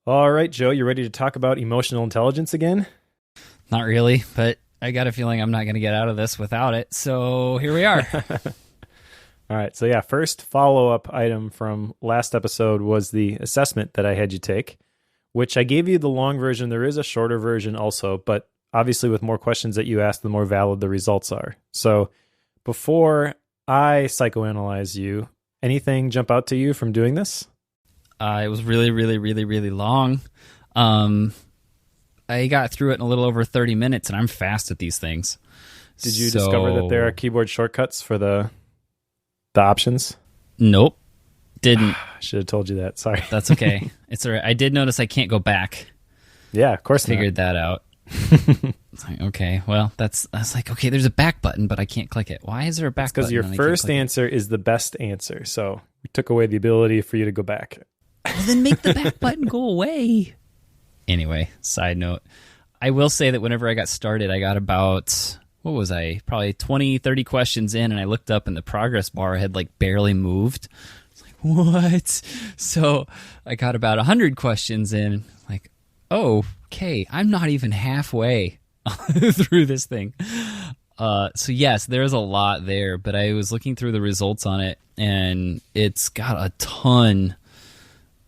All right, Joe, you ready to talk about emotional intelligence again? Not really, but I got a feeling I'm not going to get out of this without it. So here we are. All right, so yeah, first follow-up item from last episode was the assessment that I had you take, which I gave you the long version. There is a shorter version also, but obviously with more questions that you ask, the more valid the results are. So before I psychoanalyze you, anything jump out to you from doing this? It was really, really, really, really long. Um, I got through it in a little over 30 minutes, and I'm fast at these things. Did you discover that there are keyboard shortcuts for the options? Nope, didn't. I should have told you that. Sorry. That's okay. It's all right. I did notice I can't go back. Yeah, of course. Figured that out. It's like, okay, well, I was like, okay, there's a back button, but I can't click it. Why is there a back button? Because your first answer is the best answer, so we took away the ability for you to go back. Well, then make the back button go away. Anyway, side note. I will say that whenever I got started, I got about, what was I, probably 20, 30 questions in, and I looked up and the progress bar had like barely moved. I was like, what? So I got about 100 questions in, like, oh, okay, I'm not even halfway through this thing. So yes, there's a lot there, but I was looking through the results on it, and it's got a ton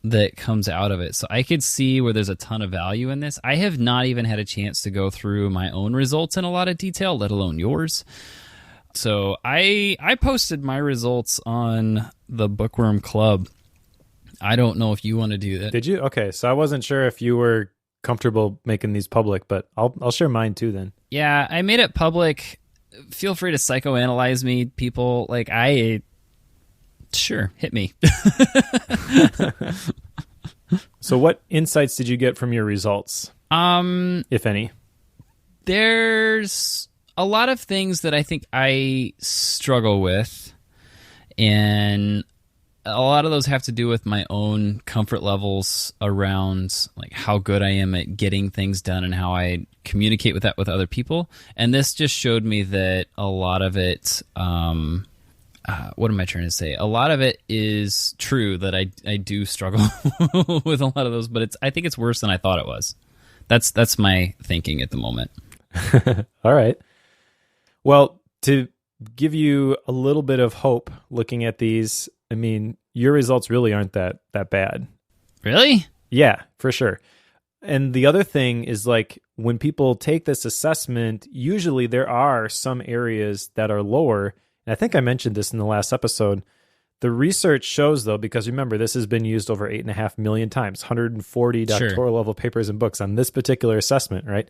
that comes out of it. So I could see where there's a ton of value in this. I have not even had a chance to go through my own results in a lot of detail, let alone yours. So I posted my results on the Bookworm Club. I don't know if you want to do that. Did you? Okay, so I wasn't sure if you were comfortable making these public, but I'll share mine too then. Yeah, I made it public. Feel free to psychoanalyze me, people. Like, sure, hit me. So what insights did you get from your results? If any? There's a lot of things that I think I struggle with, and a lot of those have to do with my own comfort levels around like how good I am at getting things done and how I communicate with that with other people. And this just showed me that a lot of it, what am I trying to say? A lot of it is true, that I do struggle with a lot of those, but I think it's worse than I thought it was. That's my thinking at the moment. All right. Well, to give you a little bit of hope looking at these, I mean, your results really aren't that bad. Really? Yeah, for sure. And the other thing is, like, when people take this assessment, usually there are some areas that are lower. And I think I mentioned this in the last episode. The research shows, though, because remember, this has been used over 8.5 million times, 140 doctoral level papers and books on this particular assessment, right?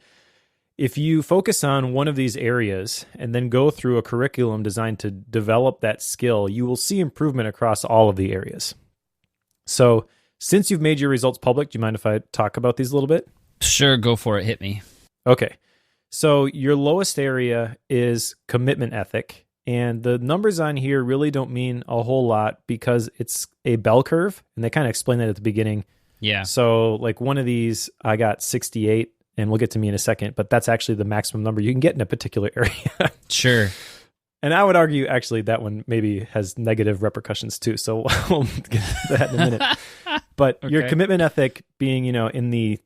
If you focus on one of these areas and then go through a curriculum designed to develop that skill, you will see improvement across all of the areas. So since you've made your results public, do you mind if I talk about these a little bit? Sure, go for it. Hit me. Okay. So your lowest area is commitment ethic. And the numbers on here really don't mean a whole lot because it's a bell curve. And they kind of explain that at the beginning. Yeah. So like one of these, I got 68. And we'll get to me in a second, but that's actually the maximum number you can get in a particular area. Sure. And I would argue, actually, that one maybe has negative repercussions too. So we'll get to that in a minute. But okay. Your commitment ethic being, in the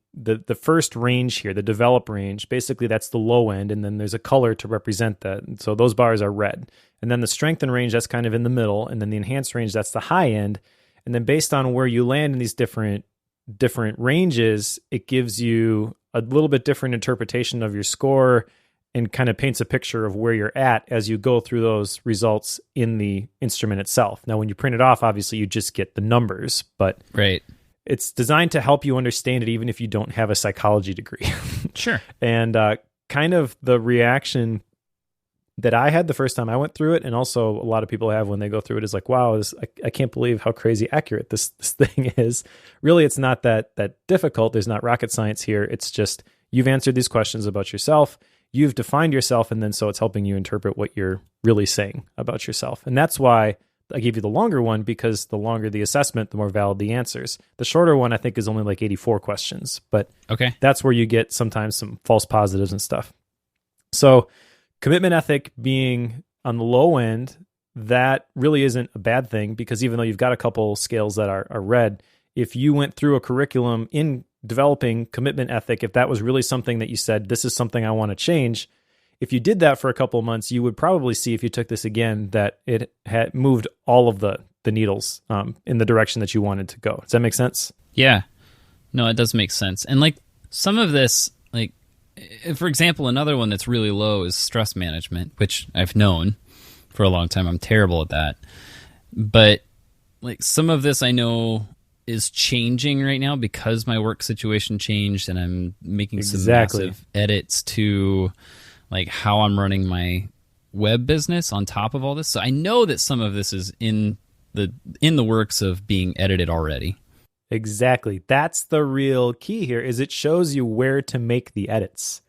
first range here, the develop range, basically that's the low end, and then there's a color to represent that. And so those bars are red. And then the strengthen range, that's kind of in the middle, and then the enhanced range, that's the high end. And then based on where you land in these different ranges, it gives you a little bit different interpretation of your score and kind of paints a picture of where you're at as you go through those results in the instrument itself. Now, when you print it off, obviously you just get the numbers, but right. It's designed to help you understand it even if you don't have a psychology degree. Sure. And kind of the reaction that I had the first time I went through it, and also a lot of people have when they go through it, is like, wow, I can't believe how crazy accurate this thing is. Really, it's not that difficult. There's not rocket science here. It's just you've answered these questions about yourself. You've defined yourself, and then so it's helping you interpret what you're really saying about yourself. And that's why I gave you the longer one, because the longer the assessment, the more valid the answers. The shorter one, I think, is only like 84 questions, but okay, that's where you get sometimes some false positives and stuff. So commitment ethic being on the low end, that really isn't a bad thing, because even though you've got a couple scales that are red, if you went through a curriculum in developing commitment ethic, if that was really something that you said, this is something I want to change, if you did that for a couple of months, you would probably see, if you took this again, that it had moved all of the needles in the direction that you wanted to go. Does that make sense? Yeah. No, it does make sense. And like some of this, like, for example, another one that's really low is stress management, which I've known for a long time. I'm terrible at that. But like some of this I know is changing right now because my work situation changed, and I'm making some massive edits to like how I'm running my web business on top of all this. So I know that some of this is in the works of being edited already. Exactly. That's the real key here, is it shows you where to make the edits.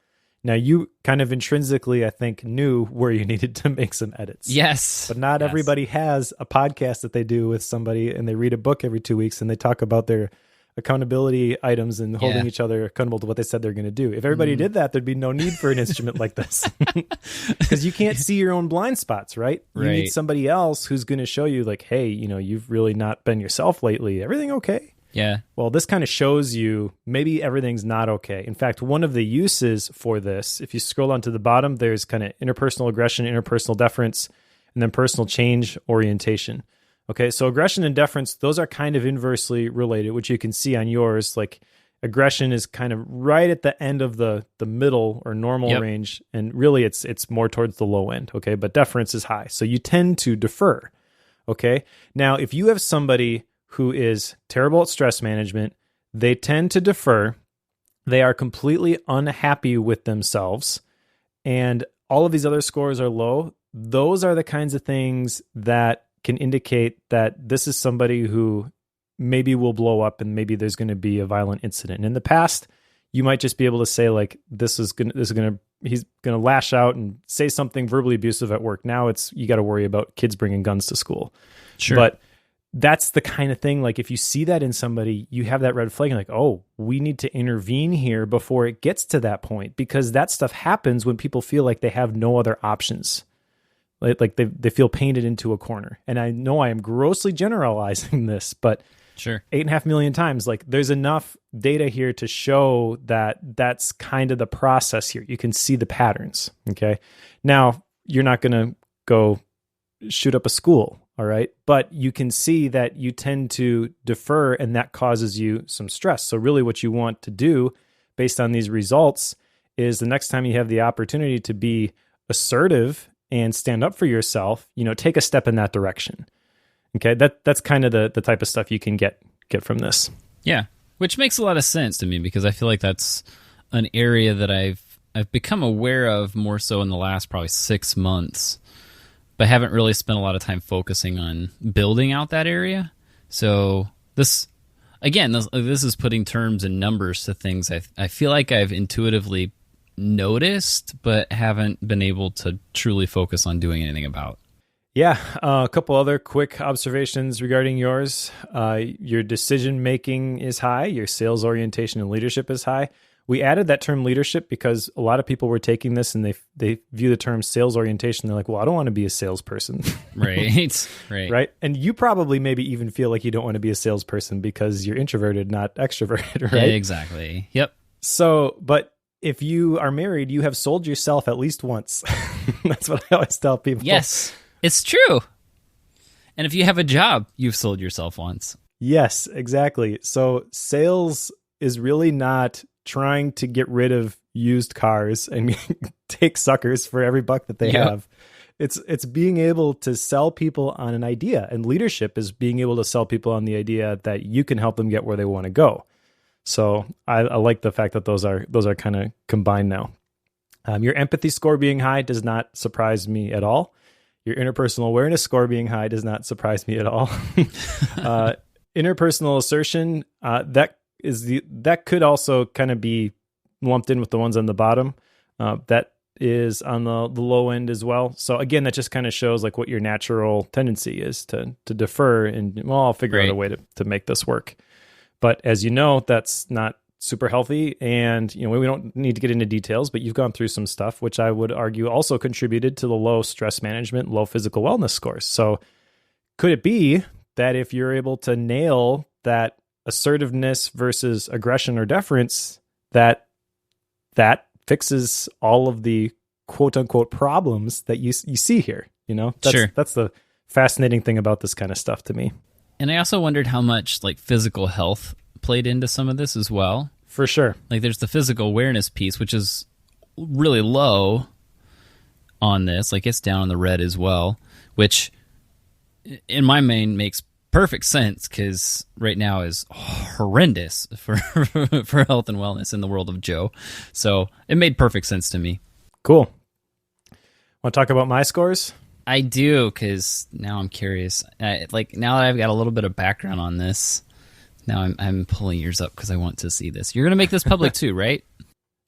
Now, you kind of intrinsically, I think, knew where you needed to make some edits. Yes. But not everybody has a podcast that they do with somebody, and they read a book every 2 weeks, and they talk about their accountability items and holding each other accountable to what they said they're going to do. If everybody did that, there'd be no need for an instrument like this, because you can't see your own blind spots, right? You need somebody else who's going to show you like, hey, you've really not been yourself lately. Everything okay? Yeah. Well, this kind of shows you maybe everything's not okay. In fact, one of the uses for this, if you scroll down to the bottom, there's kind of interpersonal aggression, interpersonal deference, and then personal change orientation. Okay, so aggression and deference, those are kind of inversely related, which you can see on yours. Like aggression is kind of right at the end of the middle or normal range, and really it's more towards the low end, okay? But deference is high, so you tend to defer, okay? Now, if you have somebody who is terrible at stress management, they tend to defer, they are completely unhappy with themselves, and all of these other scores are low, those are the kinds of things that can indicate that this is somebody who maybe will blow up and maybe there's going to be a violent incident. And in the past, you might just be able to say like, he's going to lash out and say something verbally abusive at work. Now you got to worry about kids bringing guns to school. Sure. But that's the kind of thing, like if you see that in somebody, you have that red flag and like, oh, we need to intervene here before it gets to that point, because that stuff happens when people feel like they have no other options. Like they feel painted into a corner. And I know I am grossly generalizing this, but sure, 8.5 million times, like there's enough data here to show that that's kind of the process here. You can see the patterns. Okay. Now, you're not going to go shoot up a school. All right. But you can see that you tend to defer, and that causes you some stress. So really what you want to do based on these results is the next time you have the opportunity to be assertive and stand up for yourself, take a step in that direction. Okay, that's kind of the type of stuff you can get from this. Yeah, which makes a lot of sense to me, because I feel like that's an area that I've become aware of more so in the last probably 6 months, but haven't really spent a lot of time focusing on building out that area. So this is putting terms and numbers to things I feel like I've intuitively noticed, but haven't been able to truly focus on doing anything about. Yeah, a couple other quick observations regarding yours. Your decision making is high. Your sales orientation and leadership is high. We added that term leadership because a lot of people were taking this and they view the term sales orientation. They're like, well, I don't want to be a salesperson. Right. Right. And you probably maybe even feel like you don't want to be a salesperson because you're introverted, not extroverted, right? Yeah, exactly. Yep. So, but if you are married, you have sold yourself at least once. That's what I always tell people. Yes, it's true. And if you have a job, you've sold yourself once. Yes, exactly. So sales is really not trying to get rid of used cars and take suckers for every buck that they have. It's being able to sell people on an idea, and leadership is being able to sell people on the idea that you can help them get where they want to go. So I like the fact that those are kind of combined now. Your empathy score being high does not surprise me at all. Your interpersonal awareness score being high does not surprise me at all. Interpersonal assertion, that could also kind of be lumped in with the ones on the bottom. That is on the low end as well. So again, that just kind of shows like what your natural tendency is to defer, and well, I'll figure out a way to make this work. But as you know, that's not super healthy. And, we don't need to get into details, but you've gone through some stuff, which I would argue also contributed to the low stress management, low physical wellness scores. So could it be that if you're able to nail that assertiveness versus aggression or deference, that fixes all of the quote unquote problems that you see here. That's the fascinating thing about this kind of stuff to me. And I also wondered how much like physical health played into some of this as well. For sure. Like there's the physical awareness piece, which is really low on this. Like it's down in the red as well, which in my mind makes perfect sense because right now is horrendous for health and wellness in the world of Joe. So it made perfect sense to me. Cool. Want to talk about my scores? I do, because now I'm curious. Now that I've got a little bit of background on this, now I'm pulling yours up because I want to see this. You're going to make this public too, right?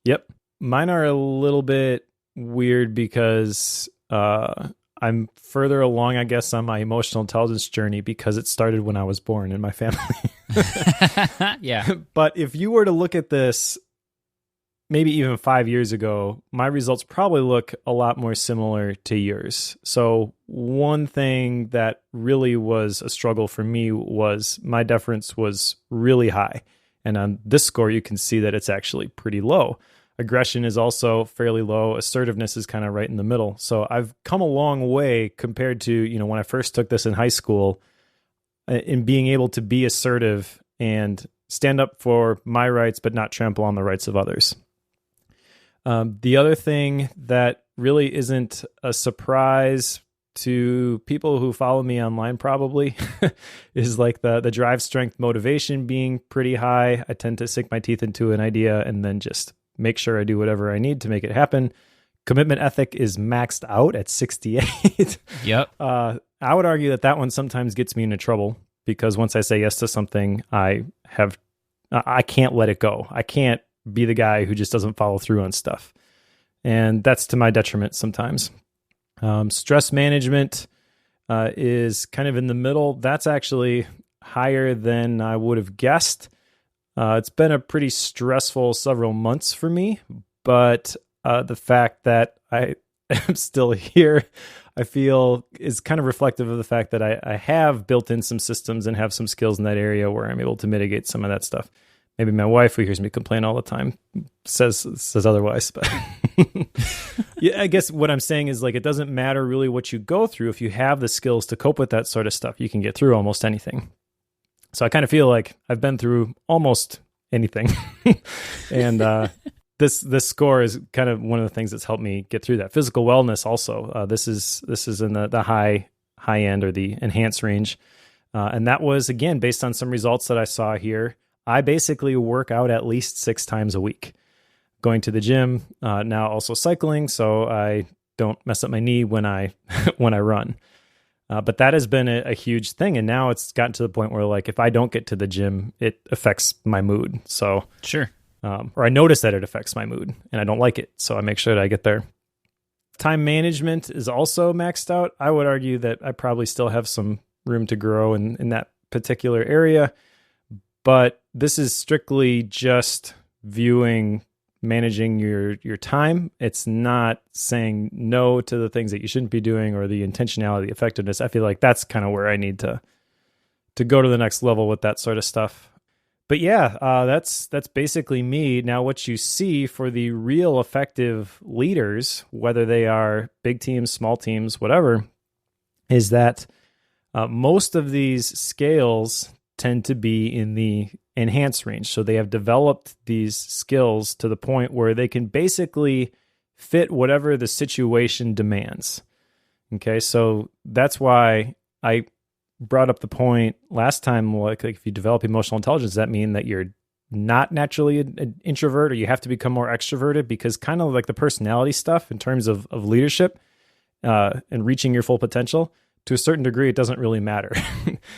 Yep. Mine are a little bit weird because I'm further along, I guess, on my emotional intelligence journey because it started when I was born in my family. Yeah. But if you were to look at this maybe even 5 years ago, my results probably look a lot more similar to yours. So one thing that really was a struggle for me was my deference was really high. And on this score, you can see that it's actually pretty low. Aggression is also fairly low. Assertiveness is kind of right in the middle. So I've come a long way compared to, when I first took this in high school, in being able to be assertive and stand up for my rights, but not trample on the rights of others. The other thing that really isn't a surprise to people who follow me online probably is like the drive, strength, motivation being pretty high. I tend to sink my teeth into an idea and then just make sure I do whatever I need to make it happen. Commitment ethic is maxed out at 68. Yep. I would argue that one sometimes gets me into trouble because once I say yes to something, I can't let it go. I can't be the guy who just doesn't follow through on stuff. And that's to my detriment sometimes. Stress management is kind of in the middle. That's actually higher than I would have guessed. It's been a pretty stressful several months for me, but the fact that I am still here, I feel is kind of reflective of the fact that I have built in some systems and have some skills in that area where I'm able to mitigate some of that stuff. Maybe my wife, who hears me complain all the time, says otherwise. But yeah, I guess what I'm saying is like it doesn't matter really what you go through. If you have the skills to cope with that sort of stuff, you can get through almost anything. So I kind of feel like I've been through almost anything. And this score is kind of one of the things that's helped me get through that. Physical wellness also. This is in the high end or the enhanced range. And that was, again, based on some results that I saw here. I basically work out at least 6 times a week, going to the gym, now also cycling, so I don't mess up my knee when I run. But that has been a huge thing, and now it's gotten to the point where, like, if I don't get to the gym, it affects my mood. So sure, or I notice that it affects my mood, and I don't like it, so I make sure that I get there. Time management is also maxed out. I would argue that I probably still have some room to grow in that particular area. But this is strictly just managing your time. It's not saying no to the things that you shouldn't be doing or the intentionality, the effectiveness. I feel like that's kind of where I need to go to the next level with that sort of stuff. But yeah, that's basically me. Now, what you see for the real effective leaders, whether they are big teams, small teams, whatever, is that most of these scales tend to be in the enhanced range. So they have developed these skills to the point where they can basically fit whatever the situation demands. Okay, so that's why I brought up the point last time, like if you develop emotional intelligence, does that mean that you're not naturally an introvert or you have to become more extroverted? Because kind of like the personality stuff in terms of leadership and reaching your full potential, to a certain degree, it doesn't really matter.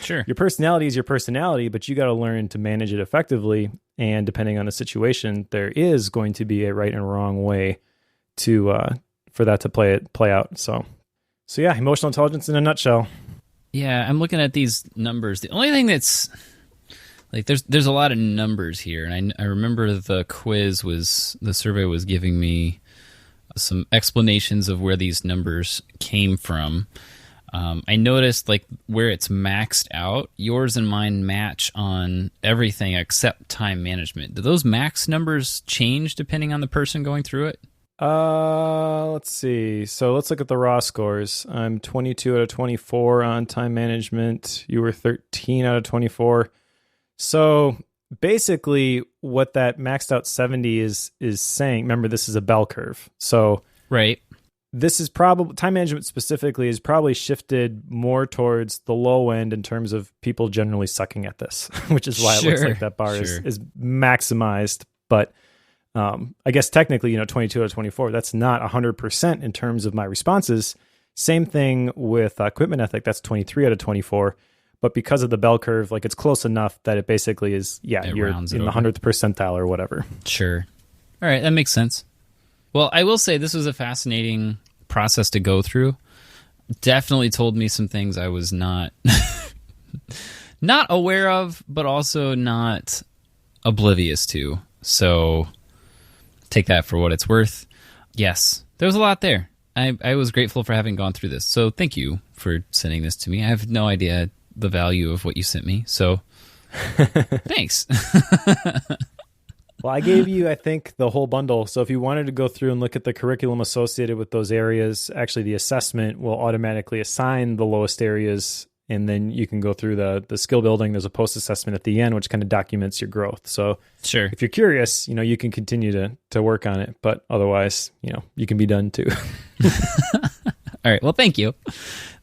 Sure. Your personality is your personality, but you got to learn to manage it effectively. And depending on the situation, there is going to be a right and wrong way to for that to play out. So yeah, emotional intelligence in a nutshell. Yeah, I'm looking at these numbers. The only thing that's like there's a lot of numbers here, and I remember the survey was giving me some explanations of where these numbers came from. I noticed like where it's maxed out, yours and mine match on everything except time management. Do those max numbers change depending on the person going through it? Let's see. So let's look at the raw scores. I'm 22 out of 24 on time management. You were 13 out of 24. So basically what that maxed out 70 is saying, remember this is a bell curve. So right. This is probably, time management specifically is probably shifted more towards the low end in terms of people generally sucking at this, which is why it looks like that bar is maximized. But I guess technically, 22 out of 24, that's not 100% in terms of my responses. Same thing with equipment ethic, that's 23 out of 24. But because of the bell curve, like it's close enough that it basically is, you're in the 100th percentile or whatever. Sure. All right, that makes sense. Well, I will say this was a fascinating process to go through. Definitely told me some things I was not not aware of, but also not oblivious to. So take that for what it's worth. Yes, there was a lot there. I was grateful for having gone through this. So thank you for sending this to me. I have no idea the value of what you sent me. So thanks. Well, I gave you, I think, the whole bundle. So if you wanted to go through and look at the curriculum associated with those areas, actually the assessment will automatically assign the lowest areas, and then you can go through the skill building. There's a post-assessment at the end, which kind of documents your growth. So sure, if you're curious, you can continue to work on it, but otherwise, you can be done too. All right. Well, thank you.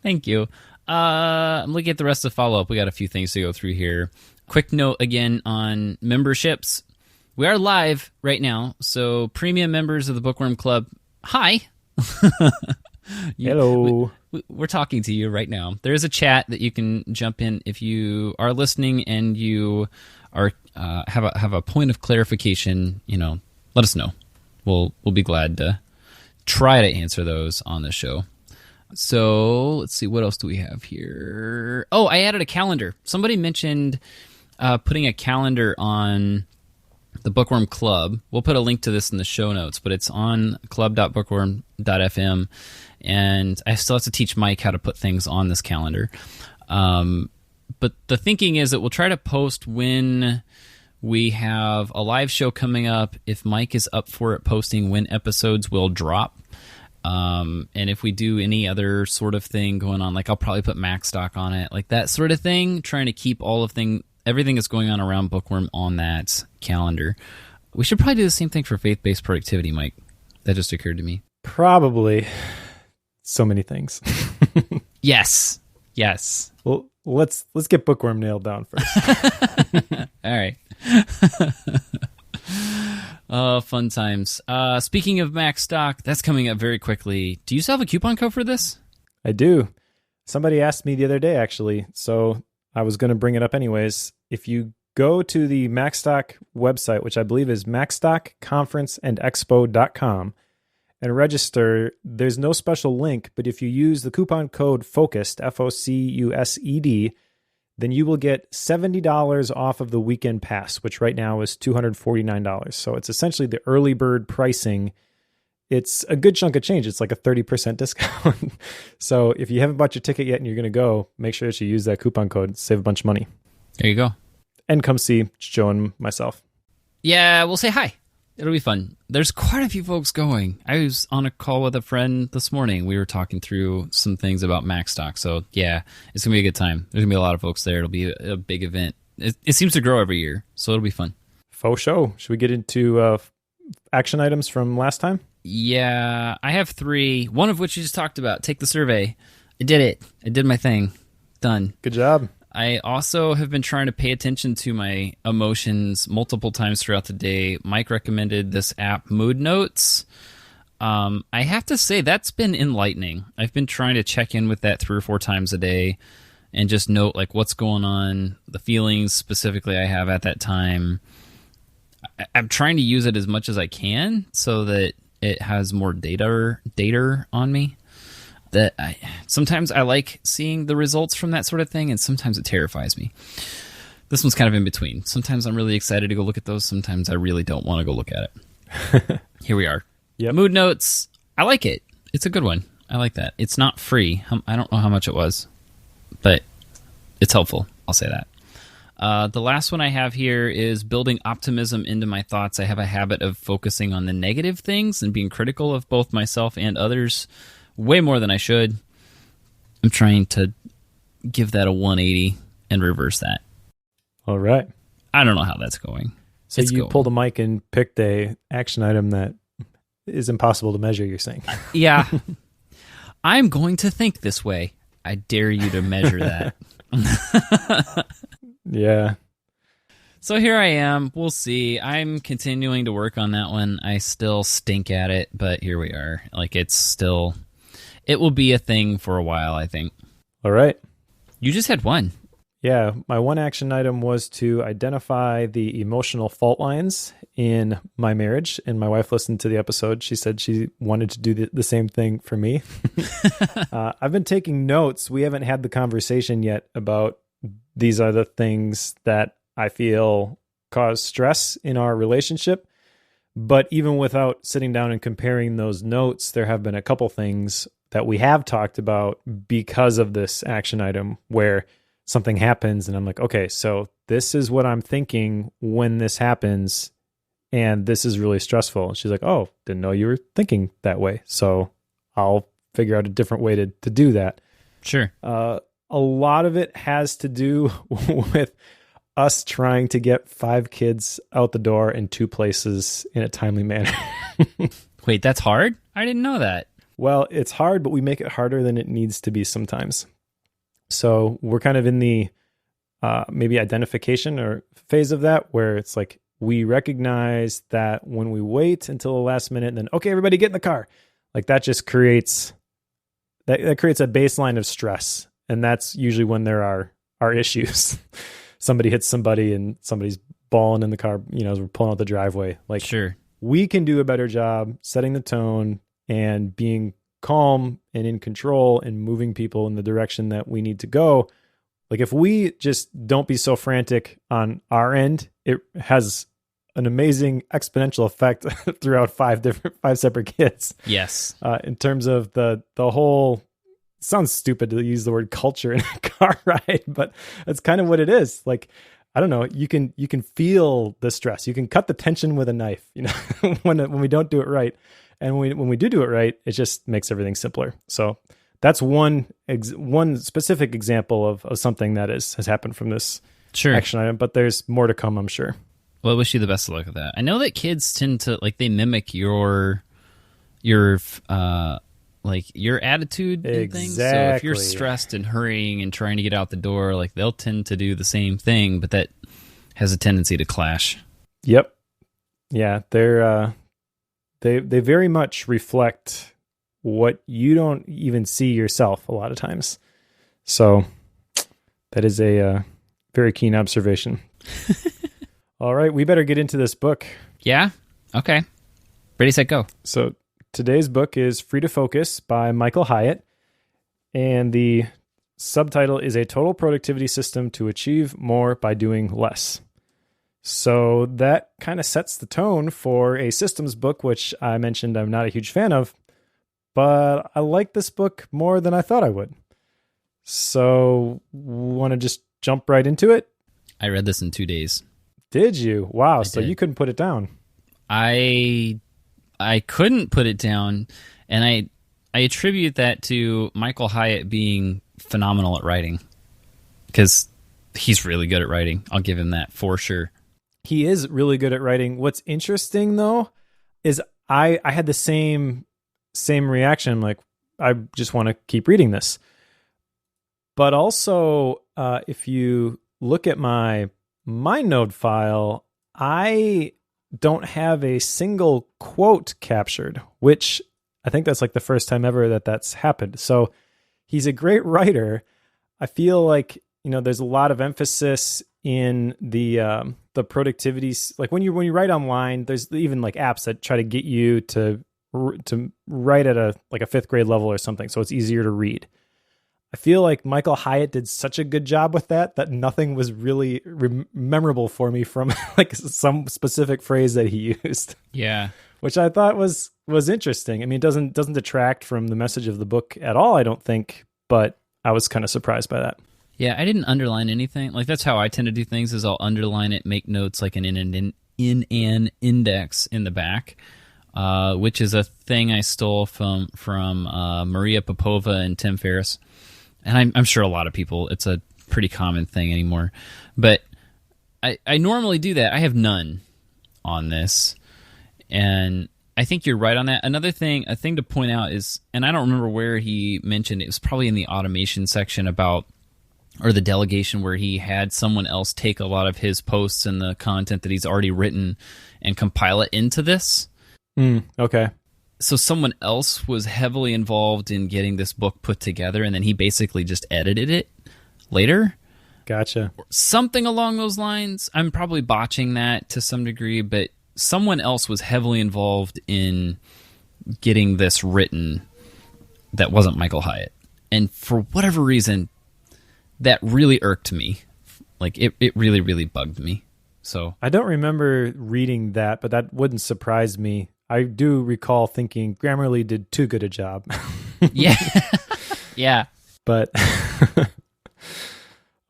Thank you. I'm looking at the rest of the follow-up. We got a few things to go through here. Quick note again on memberships. We are live right now, so premium members of the Bookworm Club, hi. Hello. We're talking to you right now. There is a chat that you can jump in if you are listening and you are have a point of clarification. Let us know. We'll be glad to try to answer those on the show. So let's see, what else do we have here? Oh, I added a calendar. Somebody mentioned putting a calendar on the Bookworm Club. We'll put a link to this in the show notes, but it's on club.bookworm.fm, and I still have to teach Mike how to put things on this calendar. But the thinking is that we'll try to post when we have a live show coming up, if Mike is up for it, posting when episodes will drop. And if we do any other sort of thing going on, like I'll probably put Macstock on it, like that sort of thing, trying to keep everything that's going on around Bookworm on that calendar. We should probably do the same thing for faith-based productivity, Mike. That just occurred to me. Probably. So many things. Yes. Well, let's get Bookworm nailed down first. All right. Oh, fun times. Speaking of Macstock, that's coming up very quickly. Do you still have a coupon code for this? I do. Somebody asked me the other day, actually, so I was going to bring it up anyways. If you go to the Macstock website, which I believe is macstockconferenceandexpo.com, and register, there's no special link, but if you use the coupon code FOCUSED, FOCUSED, then you will get $70 off of the weekend pass, which right now is $249. So it's essentially the early bird pricing. It's a good chunk of change. It's like a 30% discount. So if you haven't bought your ticket yet and you're going to go, make sure that you use that coupon code. Save a bunch of money. There you go. And come see Joe and myself. Yeah, we'll say hi. It'll be fun. There's quite a few folks going. I was on a call with a friend this morning. We were talking through some things about Macstock. So yeah, it's going to be a good time. There's going to be a lot of folks there. It'll be a big event. It seems to grow every year, so it'll be fun. Faux show. Should we get into action items from last time? Yeah, I have 3, one of which you just talked about. Take the survey. I did it. I did my thing. Done. Good job. I also have been trying to pay attention to my emotions multiple times throughout the day. Mike recommended this app, Mood Notes. I have to say, that's been enlightening. I've been trying to check in with that 3 or 4 times a day and just note like what's going on, the feelings specifically I have at that time. I'm trying to use it as much as I can so that it has more data on me. That sometimes I like seeing the results from that sort of thing, and sometimes it terrifies me. This one's kind of in between. Sometimes I'm really excited to go look at those. Sometimes I really don't want to go look at it. Here we are. Yep. Mood Notes. I like it. It's a good one. I like that. It's not free. I don't know how much it was, but it's helpful. I'll say that. The last one I have here is building optimism into my thoughts. I have a habit of focusing on the negative things and being critical of both myself and others way more than I should. I'm trying to give that a 180 and reverse that. All right. I don't know how that's going. So you pulled a mic and picked a action item that is impossible to measure, you're saying. Yeah. I'm going to think this way. I dare you to measure that. Yeah. So here I am. We'll see. I'm continuing to work on that one. I still stink at it, but here we are. Like, it will be a thing for a while, I think. All right. You just had one. Yeah. My one action item was to identify the emotional fault lines in my marriage. And my wife listened to the episode. She said she wanted to do the same thing for me. I've been taking notes. We haven't had the conversation yet about these are the things that I feel cause stress in our relationship. But even without sitting down and comparing those notes, there have been a couple things that we have talked about because of this action item where something happens and I'm like, okay, so this is what I'm thinking when this happens, and this is really stressful. And she's like, oh, didn't know you were thinking that way. So I'll figure out a different way to do that. Sure. A lot of it has to do with us trying to get 5 kids out the door in 2 places in a timely manner. Wait, that's hard? I didn't know that. Well, it's hard, but we make it harder than it needs to be sometimes. So we're kind of in the maybe identification or phase of that, where it's like we recognize that when we wait until the last minute and then, okay, everybody get in the car, like that just creates that creates a baseline of stress. And that's usually when there are issues. Somebody hits somebody and somebody's bawling in the car, as we're pulling out the driveway. Like, sure, we can do a better job setting the tone and being calm and in control and moving people in the direction that we need to go. Like, if we just don't be so frantic on our end, it has an amazing exponential effect throughout 5 separate kids. Yes. In terms of the whole, sounds stupid to use the word culture in a car ride, but that's kind of what it is. Like, I don't know, you can feel the stress. You can cut the tension with a knife, when we don't do it right. And when we do it right, it just makes everything simpler. So that's one specific example of something that has happened from this action item, but there's more to come, I'm sure. Well, I wish you the best of luck with that. I know that kids tend to, like, they mimic your attitude and things. So if you're stressed and hurrying and trying to get out the door, like, they'll tend to do the same thing, but that has a tendency to clash. Yep. Yeah, they very much reflect what you don't even see yourself a lot of times. So that is a very keen observation. All right, we better get into this book. Yeah? Okay. Ready, set, go. So today's book is Free to Focus by Michael Hyatt, and the subtitle is A Total Productivity System to Achieve More by Doing Less. So that kind of sets the tone for a systems book, which I mentioned I'm not a huge fan of, but I like this book more than I thought I would. So want to just jump right into it? I read this in 2 days. Did you? Wow. So you couldn't put it down. I couldn't put it down, and I attribute that to Michael Hyatt being phenomenal at writing, because he's really good at writing. I'll give him that for sure. He is really good at writing. What's interesting, though, is I had the same reaction. I'm like, I just want to keep reading this. But also, if you look at my MindNode file, I don't have a single quote captured, which I think that's like the first time ever that's happened. So he's a great writer. I feel like, there's a lot of emphasis in the productivity. Like when you write online, there's even like apps that try to get you to write at a 5th grade level or something, so it's easier to read. I feel like Michael Hyatt did such a good job with that nothing was really memorable for me from like some specific phrase that he used. Yeah. which I thought was interesting. I mean, it doesn't detract from the message of the book at all, I don't think, but I was kind of surprised by that. Yeah, I didn't underline anything. Like, that's how I tend to do things, is I'll underline it, make notes like in an index in the back, which is a thing I stole from Maria Popova and Tim Ferriss. And I'm sure a lot of people, it's a pretty common thing anymore. But I normally do that. I have none on this. And I think you're right on that. Another thing, a thing to point out is, and I don't remember where he mentioned, it was probably in the automation section about, or the delegation, where he had someone else take a lot of his posts and the content that he's already written and compile it into this. Okay. So someone else was heavily involved in getting this book put together, and then he basically just edited it later. Gotcha. Something along those lines. I'm probably botching that to some degree, but someone else was heavily involved in getting this written that wasn't Michael Hyatt. And for whatever reason, that really irked me. Like, it really, really bugged me. So I don't remember reading that, but that wouldn't surprise me. I do recall thinking Grammarly did too good a job. Yeah. Yeah. But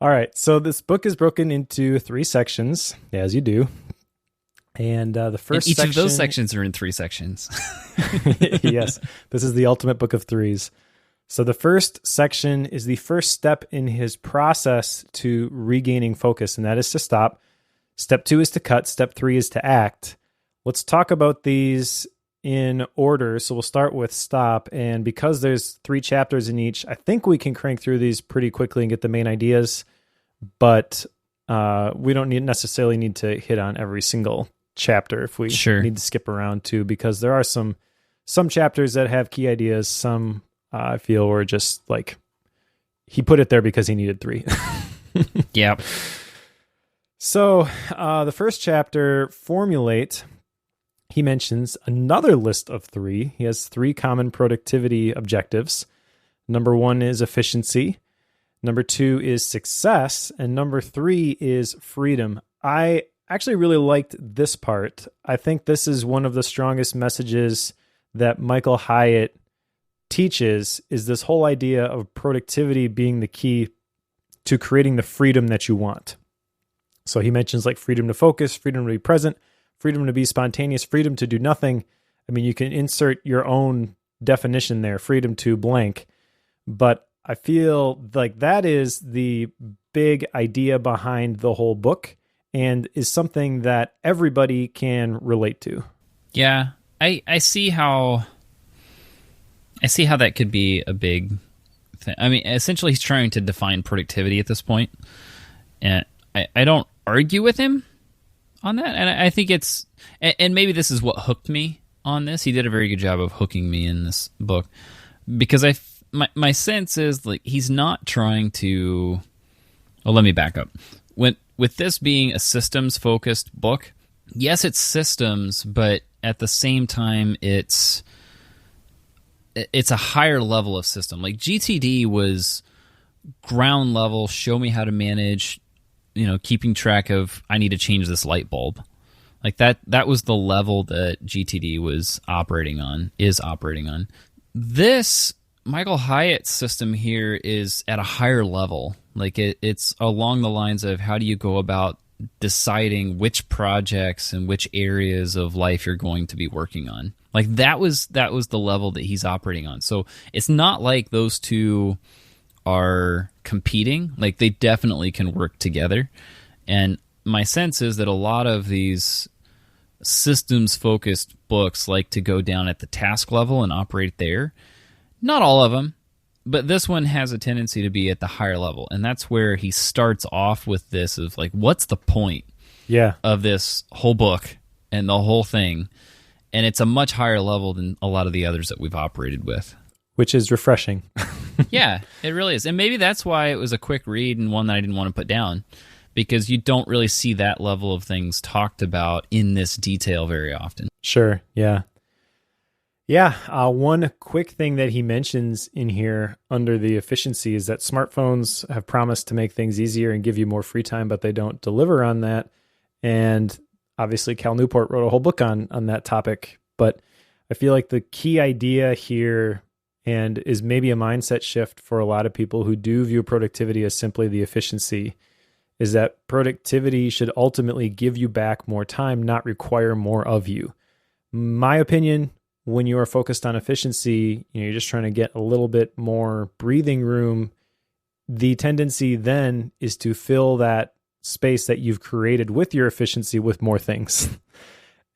all right. So this book is broken into 3 sections, as you do. And the first and each section, of those sections are in 3 sections. Yes. This is the ultimate book of 3s. So the first section is the first step in his process to regaining focus, and that is to stop. Step 2 is to cut. Step 3 is to act. Let's talk about these in order. So we'll start with stop. And because there's 3 chapters in each, I think we can crank through these pretty quickly and get the main ideas. But we don't necessarily need to hit on every single chapter if we need to skip around too, because there are some chapters that have key ideas. Some I feel were just like, he put it there because he needed 3. Yep. So the first chapter, Formulate, he mentions another list of 3. He has 3 common productivity objectives. Number 1 is efficiency. Number 2 is success. And number 3 is freedom. I actually really liked this part. I think this is one of the strongest messages that Michael Hyatt teaches, is this whole idea of productivity being the key to creating the freedom that you want. So he mentions like freedom to focus, freedom to be present, freedom to be spontaneous, freedom to do nothing. I mean, you can insert your own definition there, freedom to blank. But I feel like that is the big idea behind the whole book and is something that everybody can relate to. Yeah, I see how that could be a big thing. I mean, essentially he's trying to define productivity at this point. And I don't argue with him on that. And I think it's, and maybe this is what hooked me on this. He did a very good job of hooking me in this book, because my sense is like he's not trying to, well, let me back up. With this being a systems focused book, yes, it's systems, but at the same time, it's a higher level of system. Like GTD was ground level, show me how to manage, keeping track of, I need to change this light bulb. Like that was the level that GTD is operating on. This Michael Hyatt system here is at a higher level. Like it's along the lines of, how do you go about deciding which projects and which areas of life you're going to be working on. Like that was the level that he's operating on. So it's not like those two are competing. Like they definitely can work together. And my sense is that a lot of these systems focused books like to go down at the task level and operate there. Not all of them, but this one has a tendency to be at the higher level. And that's where he starts off with this of like, what's the point of this whole book and the whole thing? And it's a much higher level than a lot of the others that we've operated with. Which is refreshing. Yeah, it really is. And maybe that's why it was a quick read and one that I didn't want to put down, because you don't really see that level of things talked about in this detail very often. Sure, yeah. Yeah, one quick thing that he mentions in here under the efficiency is that smartphones have promised to make things easier and give you more free time, but they don't deliver on that. And obviously Cal Newport wrote a whole book on that topic, but I feel like the key idea here, and is maybe a mindset shift for a lot of people who do view productivity as simply the efficiency, is that productivity should ultimately give you back more time, not require more of you. My opinion, when you are focused on efficiency, you're just trying to get a little bit more breathing room. The tendency then is to fill that space that you've created with your efficiency with more things.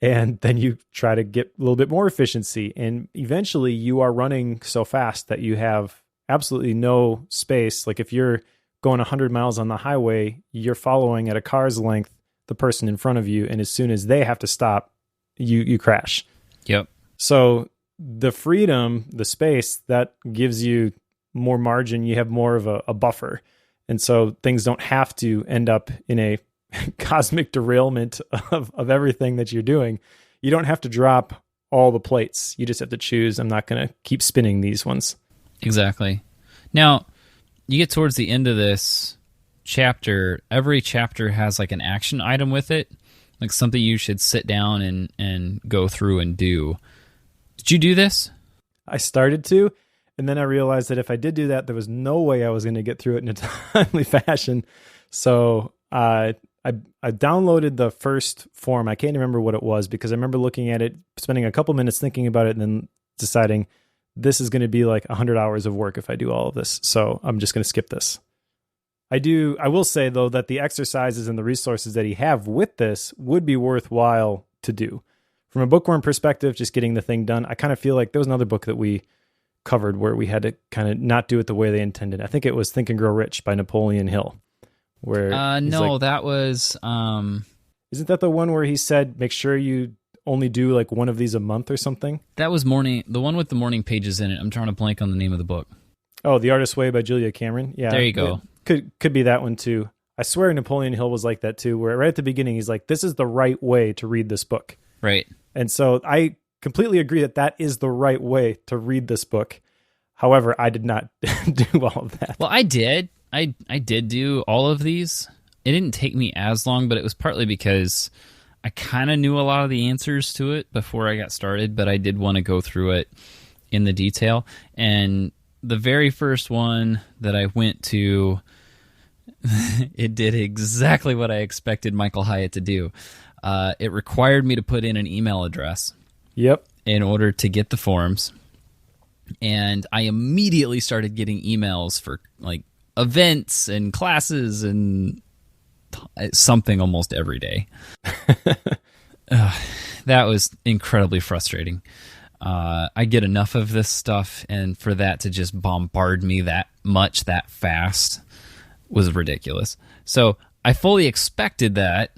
And then you try to get a little bit more efficiency. And eventually you are running so fast that you have absolutely no space. Like if you're going 100 miles on the highway, you're following at a car's length the person in front of you. And as soon as they have to stop, you crash. Yep. So the freedom, the space, that gives you more margin. You have more of a buffer. And so things don't have to end up in a cosmic derailment of everything that you're doing. You don't have to drop all the plates. You just have to choose, I'm not going to keep spinning these ones. Exactly. Now, you get towards the end of this chapter, every chapter has like an action item with it, like something you should sit down and go through and do. Did you do this? I started to, and then I realized that if I did do that, there was no way I was going to get through it in a timely fashion. So I downloaded the first form. I can't remember what it was because I remember looking at it, spending a couple minutes thinking about it, and then deciding this is going to be like 100 hours of work if I do all of this. So I'm just going to skip this. I will say, though, that the exercises and the resources that he have with this would be worthwhile to do. From a bookworm perspective, just getting the thing done, I kind of feel like there was another book that we covered where we had to kind of not do it the way they intended. I think it was Think and Grow Rich by Napoleon Hill. Where no, like, that was... Isn't that the one where he said, make sure you only do like one of these a month or something? That was the one with the morning pages in it. I'm trying to blank on the name of the book. Oh, The Artist's Way by Julia Cameron. Yeah. There you go. Could be that one too. I swear Napoleon Hill was like that too, where right at the beginning, he's like, this is the right way to read this book. Right. And so I completely agree that is the right way to read this book. However, I did not do all of that. Well, I did. I did do all of these. It didn't take me as long, but it was partly because I kind of knew a lot of the answers to it before I got started, but I did want to go through it in the detail. And the very first one that I went to, it did exactly what I expected Michael Hyatt to do. It required me to put in an email address. Yep. In order to get the forms. And I immediately started getting emails for like events and classes and something almost every day. That was incredibly frustrating. I get enough of this stuff, and for that to just bombard me that much, that fast, was ridiculous. So I fully expected that.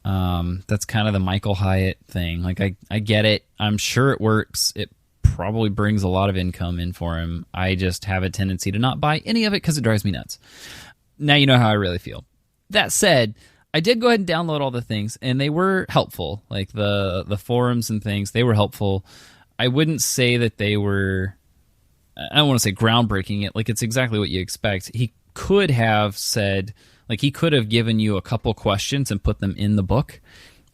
That's kind of the Michael Hyatt thing. Like, I get it. I'm sure it works. It probably brings a lot of income in for him. I just have a tendency to not buy any of it because it drives me nuts. Now you know how I really feel. That said, I did go ahead and download all the things, and they were helpful. Like the forums and things, they were helpful. I wouldn't say that they were, I don't want to say groundbreaking it. Like, it's exactly what you expect. He could have said, like, he could have given you a couple questions and put them in the book,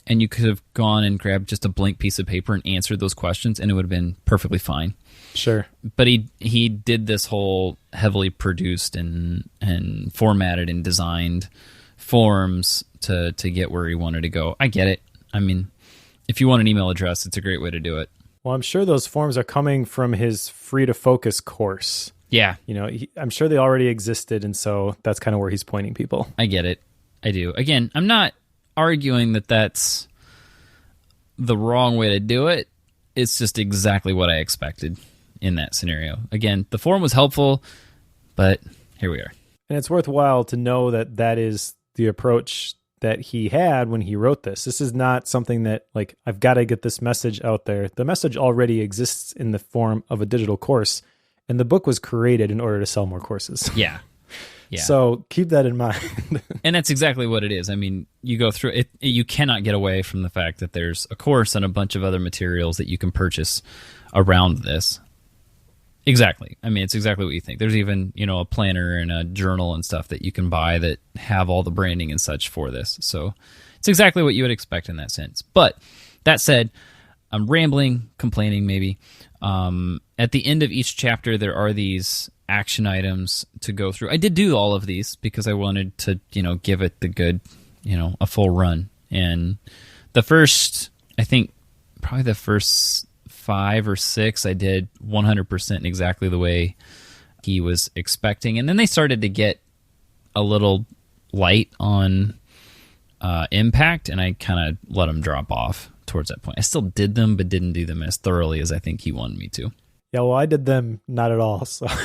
and you could have gone and grabbed just a blank piece of paper and answered those questions, and it would have been perfectly fine. Sure. But he did this whole heavily produced and formatted and designed forms to get where he wanted to go. I get it. I mean, if you want an email address, it's a great way to do it. Well, I'm sure those forms are coming from his Free to Focus course. Yeah. You know, I'm sure they already existed, and so that's kind of where he's pointing people. I get it. I do. Again, I'm not arguing that that's the wrong way to do it. It's just exactly what I expected in that scenario. Again, the forum was helpful, but here we are. And it's worthwhile to know that that is the approach that he had when he wrote this. This is not something that, like, I've got to get this message out there. The message already exists in the form of a digital course, and the book was created in order to sell more courses. Yeah. Yeah. So keep that in mind. And that's exactly what it is. I mean, you go through it, you cannot get away from the fact that there's a course and a bunch of other materials that you can purchase around this. Exactly. I mean, it's exactly what you think. There's even, a planner and a journal and stuff that you can buy that have all the branding and such for this. So it's exactly what you would expect in that sense. But that said, I'm rambling, complaining maybe. At the end of each chapter, there are these action items to go through. I did do all of these because I wanted to, give it the good, a full run. And the first, I think, probably the first 5 or 6, I did 100% exactly the way he was expecting. And then they started to get a little light on impact, and I kind of let them drop off towards that point. I still did them, but didn't do them as thoroughly as I think he wanted me to. Yeah, well, I did them not at all. So, all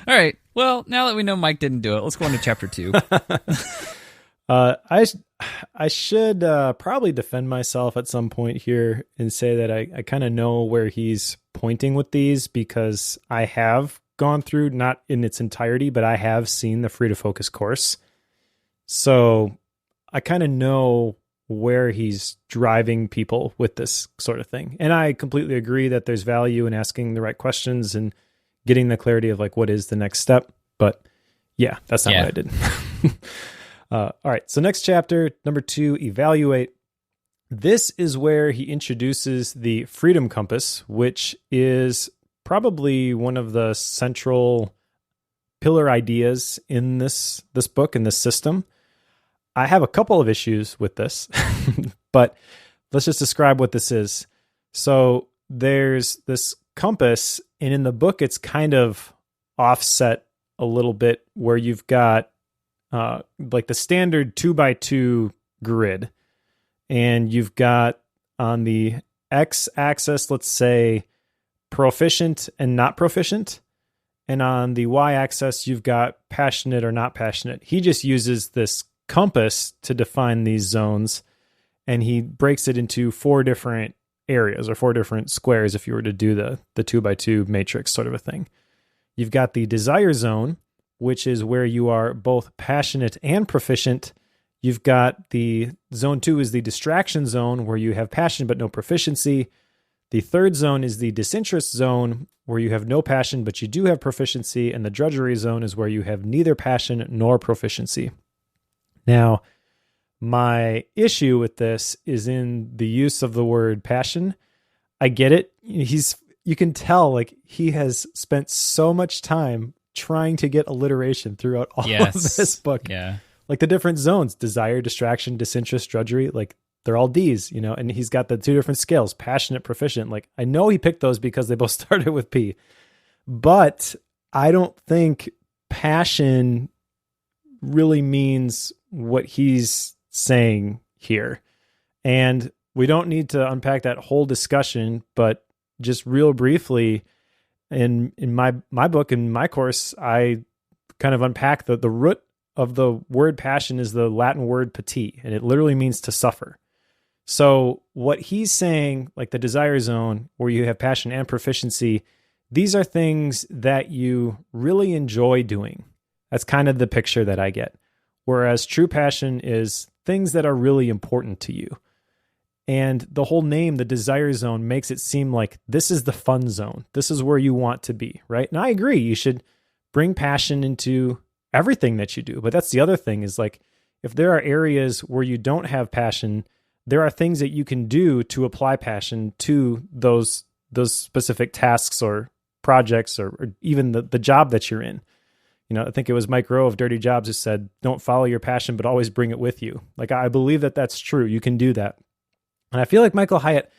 right. Well, now that we know Mike didn't do it, let's go on to chapter 2. I should probably defend myself at some point here and say that I kind of know where he's pointing with these, because I have gone through, not in its entirety, but I have seen the Free to Focus course. So I kind of know where he's driving people with this sort of thing. And I completely agree that there's value in asking the right questions and getting the clarity of like, what is the next step? But yeah, that's not what I did. All right. So next chapter, number 2, evaluate. This is where he introduces the freedom compass, which is probably one of the central pillar ideas in this book, in this system. I have a couple of issues with this, but let's just describe what this is. So there's this compass, and in the book, it's kind of offset a little bit, where you've got like the standard 2x2 grid, and you've got on the x-axis, let's say, proficient and not proficient, and on the y-axis, you've got passionate or not passionate. He just uses this compass to define these zones, and he breaks it into 4 different areas, or 4 different squares if you were to do the 2x2 matrix sort of a thing. You've got the desire zone, which is where you are both passionate and proficient. You've got the zone 2 is the distraction zone, where you have passion but no proficiency. The third zone is the disinterest zone, where you have no passion but you do have proficiency, and the drudgery zone is where you have neither passion nor proficiency. Now, my issue with this is in the use of the word passion. I get it. You can tell like he has spent so much time trying to get alliteration throughout all of this book. Yeah. Like the different zones, desire, distraction, disinterest, drudgery, like they're all D's, and he's got the 2 different scales, passionate, proficient. Like I know he picked those because they both started with P, but I don't think passion really means what he's saying here. And we don't need to unpack that whole discussion, but just real briefly, in my book, in my course, I kind of unpack the root of the word passion is the Latin word pati, and it literally means to suffer. So what he's saying, like the desire zone, where you have passion and proficiency, these are things that you really enjoy doing. That's kind of the picture that I get. Whereas true passion is things that are really important to you. And the whole name, the desire zone, makes it seem like this is the fun zone. This is where you want to be, right? And I agree, you should bring passion into everything that you do. But that's the other thing, is like, if there are areas where you don't have passion, there are things that you can do to apply passion to those specific tasks or projects, or even the job that you're in. I think it was Mike Rowe of Dirty Jobs who said, don't follow your passion, but always bring it with you. Like, I believe that that's true. You can do that. And I feel like Michael Hyatt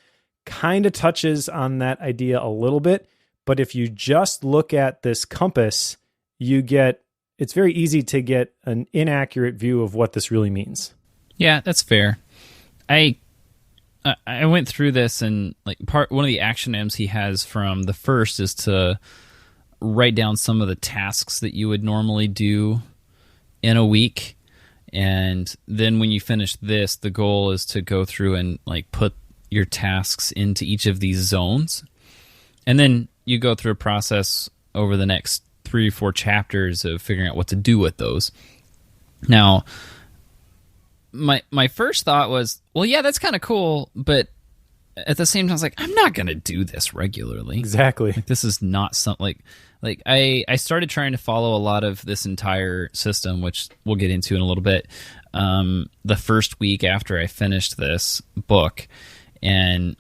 kind of touches on that idea a little bit, but if you just look at this compass, it's very easy to get an inaccurate view of what this really means. Yeah, that's fair. I went through this, and like one of the action items he has from the first is to write down some of the tasks that you would normally do in a week. And then when you finish this, the goal is to go through and like put your tasks into each of these zones. And then you go through a process over the next 3 or 4 chapters of figuring out what to do with those. Now, my first thought was, well, yeah, that's kind of cool, but at the same time, I was like, I'm not going to do this regularly. Exactly. Like, this is not something like I started trying to follow a lot of this entire system, which we'll get into in a little bit, the first week after I finished this book. And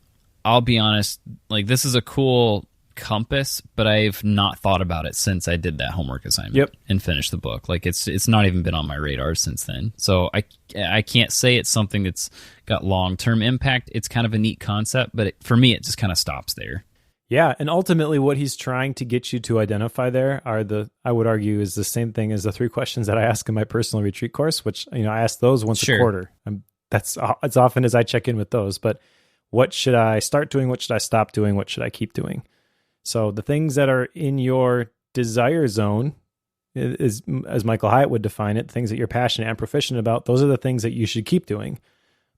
I'll be honest, like, this is a cool compass, but I've not thought about it since I did that homework assignment and finished the book. Like, it's not even been on my radar since then. So I can't say it's something that's got long-term impact. It's kind of a neat concept, but for me, it just kind of stops there. Yeah, and ultimately what he's trying to get you to identify there are I would argue, is the same thing as the 3 questions that I ask in my personal retreat course, which, I ask those once a quarter. That's as often as I check in with those. But what should I start doing? What should I stop doing? What should I keep doing? So the things that are in your desire zone is, as Michael Hyatt would define it, things that you're passionate and proficient about, those are the things that you should keep doing.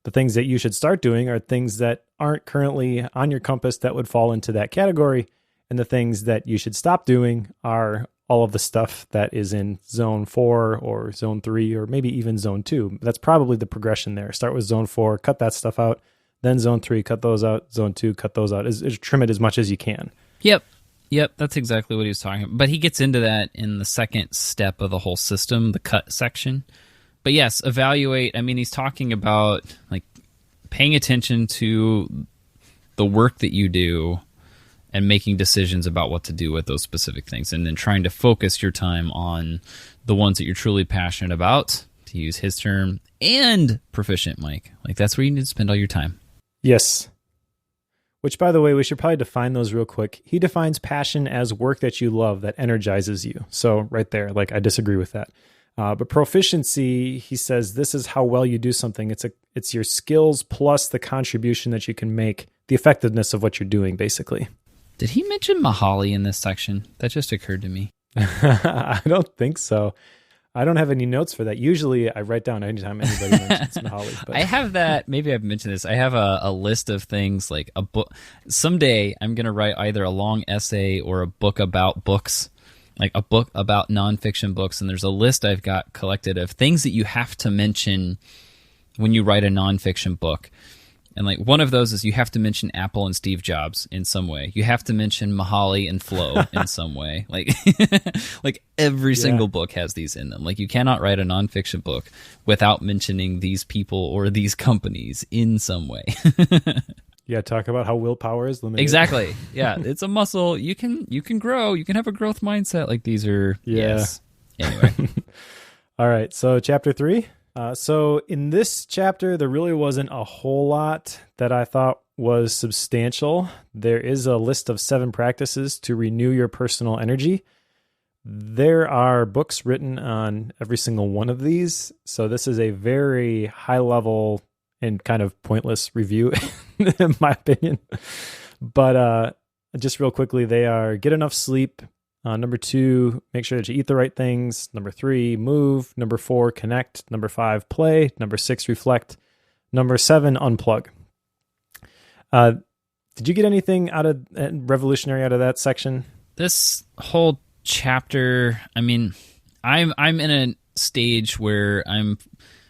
The things that you should start doing are things that aren't currently on your compass that would fall into that category. And the things that you should stop doing are all of the stuff that is in zone 4 or zone 3 or maybe even zone 2. That's probably the progression there. Start with zone 4, cut that stuff out. Then zone 3, cut those out. Zone 2, cut those out. Trim it as much as you can. Yep, that's exactly what he was talking about. But he gets into that in the second step of the whole system, the cut section. But yes, evaluate. I mean, he's talking about like paying attention to the work that you do and making decisions about what to do with those specific things, and then trying to focus your time on the ones that you're truly passionate about, to use his term, and proficient, Mike. Like, that's where you need to spend all your time. Yes. Which, by the way, we should probably define those real quick. He defines passion as work that you love that energizes you. So right there, like, I disagree with that. But proficiency, he says, this is how well you do something. It's your skills plus the contribution that you can make, the effectiveness of what you're doing, basically. Did he mention Mahali in this section? That just occurred to me. I don't think so. I don't have any notes for that. Usually I write down anytime anybody mentions Mahali. But. I have that. Maybe I've mentioned this. I have a list of things, like a book. Someday I'm going to write either a long essay or a book about books, like a book about nonfiction books. And there's a list I've got collected of things that you have to mention when you write a nonfiction book. And like one of those is you have to mention Apple and Steve Jobs in some way. You have to mention Mahali and Flow in some way. Like, like every single book has these in them. Like, you cannot write a nonfiction book without mentioning these people or these companies in some way. Yeah, talk about how willpower is limited. Exactly. Yeah, it's a muscle. You can grow. You can have a growth mindset. Like, these are yes. Anyway. All right. So chapter 3. So in this chapter, there really wasn't a whole lot that I thought was substantial. There is a list of 7 practices to renew your personal energy. There are books written on every single one of these. So this is a very high level and kind of pointless review, in my opinion. But just real quickly, they are: get enough sleep. Number 2, make sure that you eat the right things. Number 3, move. Number 4, connect. Number 5, play. Number 6, reflect. Number 7, unplug. Did you get anything revolutionary out of that section? This whole chapter, I mean, I'm in a stage where I'm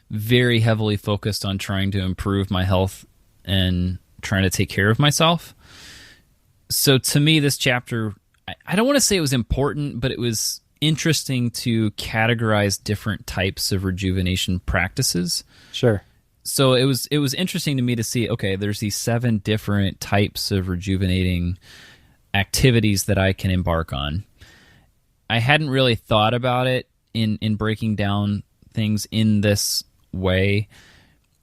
very heavily focused on trying to improve my health and trying to take care of myself. So to me, this chapter, I don't want to say it was important, but it was interesting to categorize different types of rejuvenation practices. Sure. So it was interesting to me to see, okay, there's these 7 different types of rejuvenating activities that I can embark on. I hadn't really thought about it in breaking down things in this way.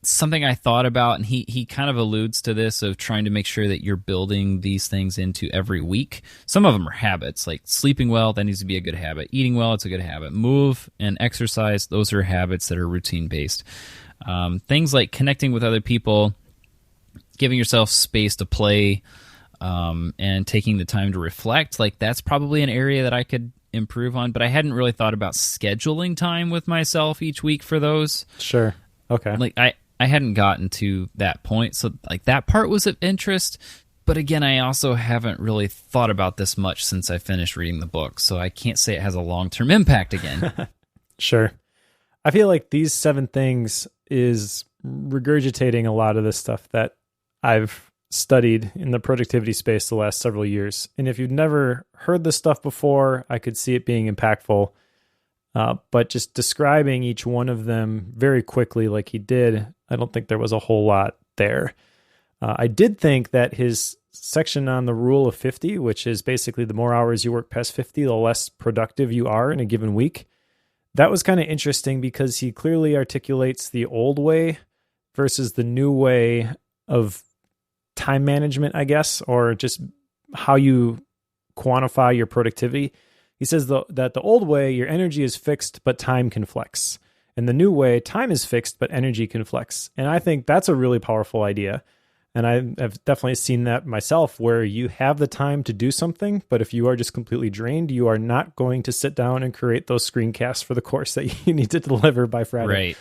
Something I thought about, and he kind of alludes to this, of trying to make sure that you're building these things into every week. Some of them are habits, like sleeping well, that needs to be a good habit. Eating well, it's a good habit. Move and exercise, those are habits that are routine-based. Things like connecting with other people, giving yourself space to play, and taking the time to reflect, like that's probably an area that I could improve on, but I hadn't really thought about scheduling time with myself each week for those. Sure. Okay. Like I hadn't gotten to that point, so like that part was of interest. But again, I also haven't really thought about this much since I finished reading the book, so I can't say it has a long-term impact again. Sure. I feel like these 7 things is regurgitating a lot of the stuff that I've studied in the productivity space the last several years. And if you've never heard this stuff before, I could see it being impactful. But just describing each one of them very quickly like he did, I don't think there was a whole lot there. I did think that his section on the rule of 50, which is basically the more hours you work past 50, the less productive you are in a given week, that was kind of interesting because he clearly articulates the old way versus the new way of time management, I guess, or just how you quantify your productivity. He says that the old way, your energy is fixed, but time can flex. And the new way, time is fixed, but energy can flex. And I think that's a really powerful idea. And I've definitely seen that myself, where you have the time to do something, but if you are just completely drained, you are not going to sit down and create those screencasts for the course that you need to deliver by Friday. Right.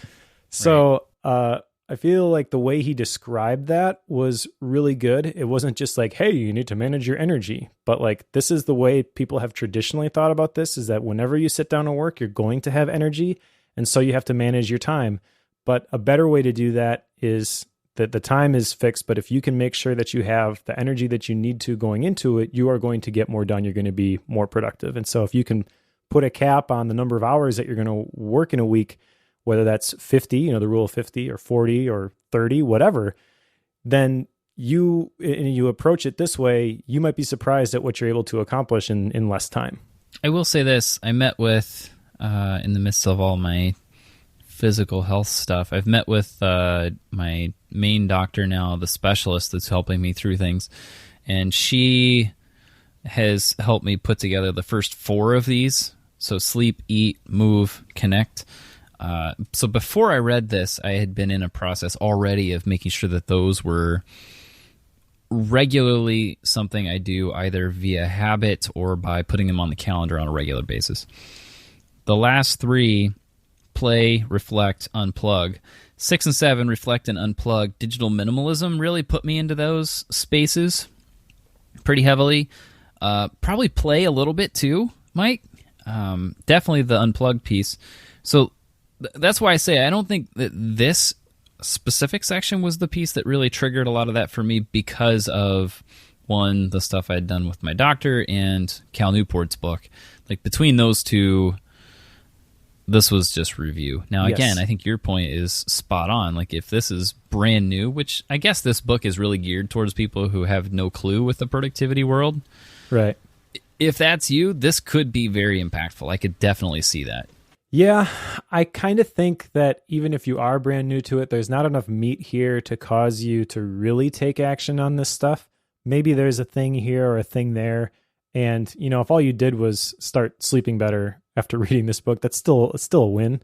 So I feel like the way he described that was really good. It wasn't just like, hey, you need to manage your energy, but like, this is the way people have traditionally thought about this, is that whenever you sit down and work, you're going to have energy. And so you have to manage your time. But a better way to do that is that the time is fixed, but if you can make sure that you have the energy that you need to going into it, you are going to get more done. You're going to be more productive. And so if you can put a cap on the number of hours that you're going to work in a week, whether that's 50, the rule of 50 or 40 or 30, whatever, then you approach it this way, you might be surprised at what you're able to accomplish in less time. I will say this. I met with, in the midst of all my physical health stuff, I've met with my main doctor now, the specialist that's helping me through things, and she has helped me put together the first 4 of these. So sleep, eat, move, connect. So before I read this, I had been in a process already of making sure that those were regularly something I do either via habit or by putting them on the calendar on a regular basis. The last 3, play, reflect, unplug. 6 and 7, reflect and unplug. Digital minimalism really put me into those spaces pretty heavily. Probably play a little bit too, Mike. Definitely the unplug piece. So that's why I say I don't think that this specific section was the piece that really triggered a lot of that for me, because of, one, the stuff I'd done with my doctor and Cal Newport's book. Like, between those two, this was just review. Now, Yes. again, I think your point is spot on. Like, if this is brand new, which I guess this book is really geared towards people who have no clue with the productivity world. Right. If that's you, this could be very impactful. I could definitely see that. Yeah, I kind of think that even if you are brand new to it, there's not enough meat here to cause you to really take action on this stuff. Maybe there's a thing here or a thing there. And, if all you did was start sleeping better after reading this book, it's still a win.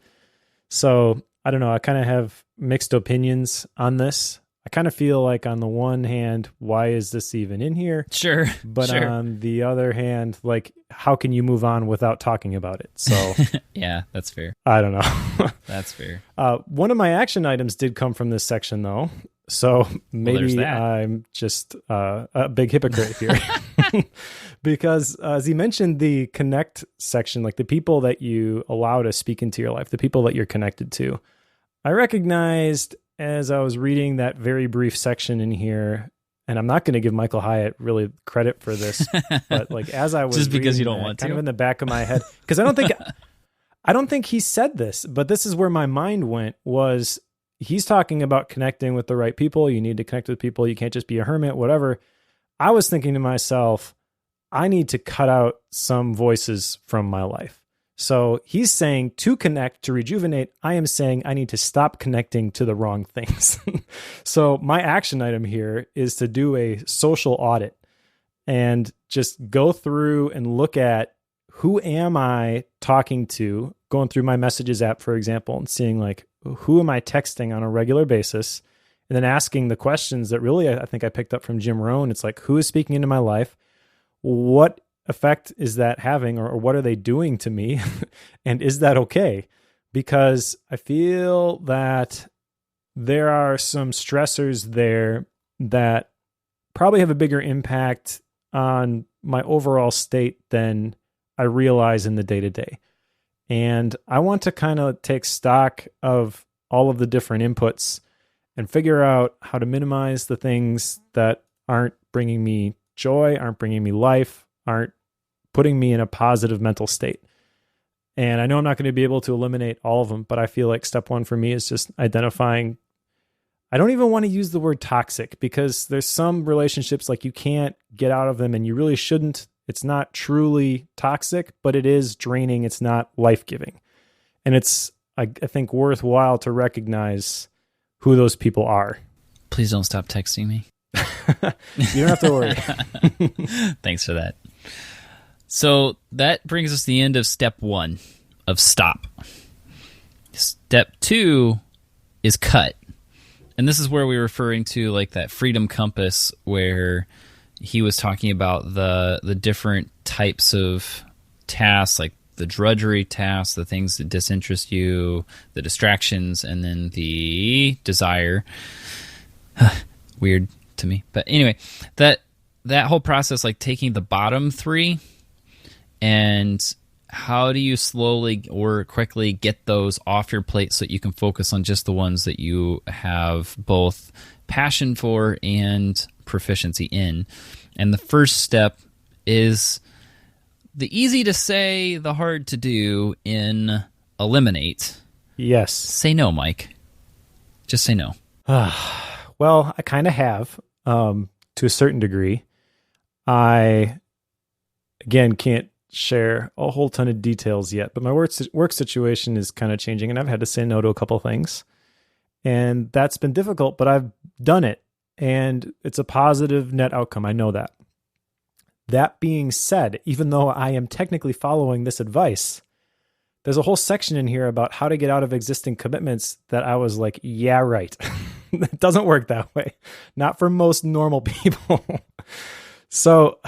So I don't know. I kind of have mixed opinions on this. I kind of feel like, on the one hand, why is this even in here? Sure. But sure. on the other hand, like, how can you move on without talking about it? So Yeah, that's fair. I don't know. That's fair. One of my action items did come from this section, though. So maybe that. I'm just a big hypocrite here. Because as he mentioned, the connect section, like the people that you allow to speak into your life, the people that you're connected to, I recognized as I was reading that very brief section in here, and I'm not going to give Michael Hyatt really credit for this, but like as I was Just because you reading don't that, want kind to? of in the back of my head, because I don't think he said this, but this is where my mind went, was he's talking about connecting with the right people. You need to connect with people. You can't just be a hermit, whatever. I was thinking to myself, I need to cut out some voices from my life. So he's saying to connect, to rejuvenate. I am saying I need to stop connecting to the wrong things. So my action item here is to do a social audit and just go through and look at, who am I talking to, going through my messages app, for example, and seeing like, who am I texting on a regular basis? And then asking the questions that really, I think I picked up from Jim Rohn. It's like, who is speaking into my life? What effect is that having, or what are they doing to me? And is that okay? Because I feel that there are some stressors there that probably have a bigger impact on my overall state than I realize in the day-to-day. And I want to kind of take stock of all of the different inputs and figure out how to minimize the things that aren't bringing me joy, aren't bringing me life, aren't putting me in a positive mental state. And I know I'm not going to be able to eliminate all of them, but I feel like step one for me is just identifying I don't even want to use the word toxic, because there's some relationships like you can't get out of them and you really shouldn't. It's not truly toxic, but it is draining. It's not life-giving. And it's, I think, worthwhile to recognize who those people are. Please don't stop texting me. You don't have to worry. Thanks for that. So that brings us to the end of step 1 of stop. Step 2 is cut. And this is where we're referring to like that freedom compass where he was talking about the different types of tasks, like the drudgery tasks, the things that disinterest you, the distractions, and then the desire. Weird to me. But anyway, that whole process, like taking the bottom 3 and how do you slowly or quickly get those off your plate so that you can focus on just the ones that you have both passion for and proficiency in? And the first step is the easy to say, the hard to do in eliminate. Yes. Say no, Mike. Just say no. Well, I kind of have, to a certain degree. I, again, can't share a whole ton of details yet, but my work situation is kind of changing, and I've had to say no to a couple of things. And that's been difficult, but I've done it, and it's a positive net outcome. I know that. That being said, even though I am technically following this advice, there's a whole section in here about how to get out of existing commitments that I was like, yeah, right. It doesn't work that way. Not for most normal people. So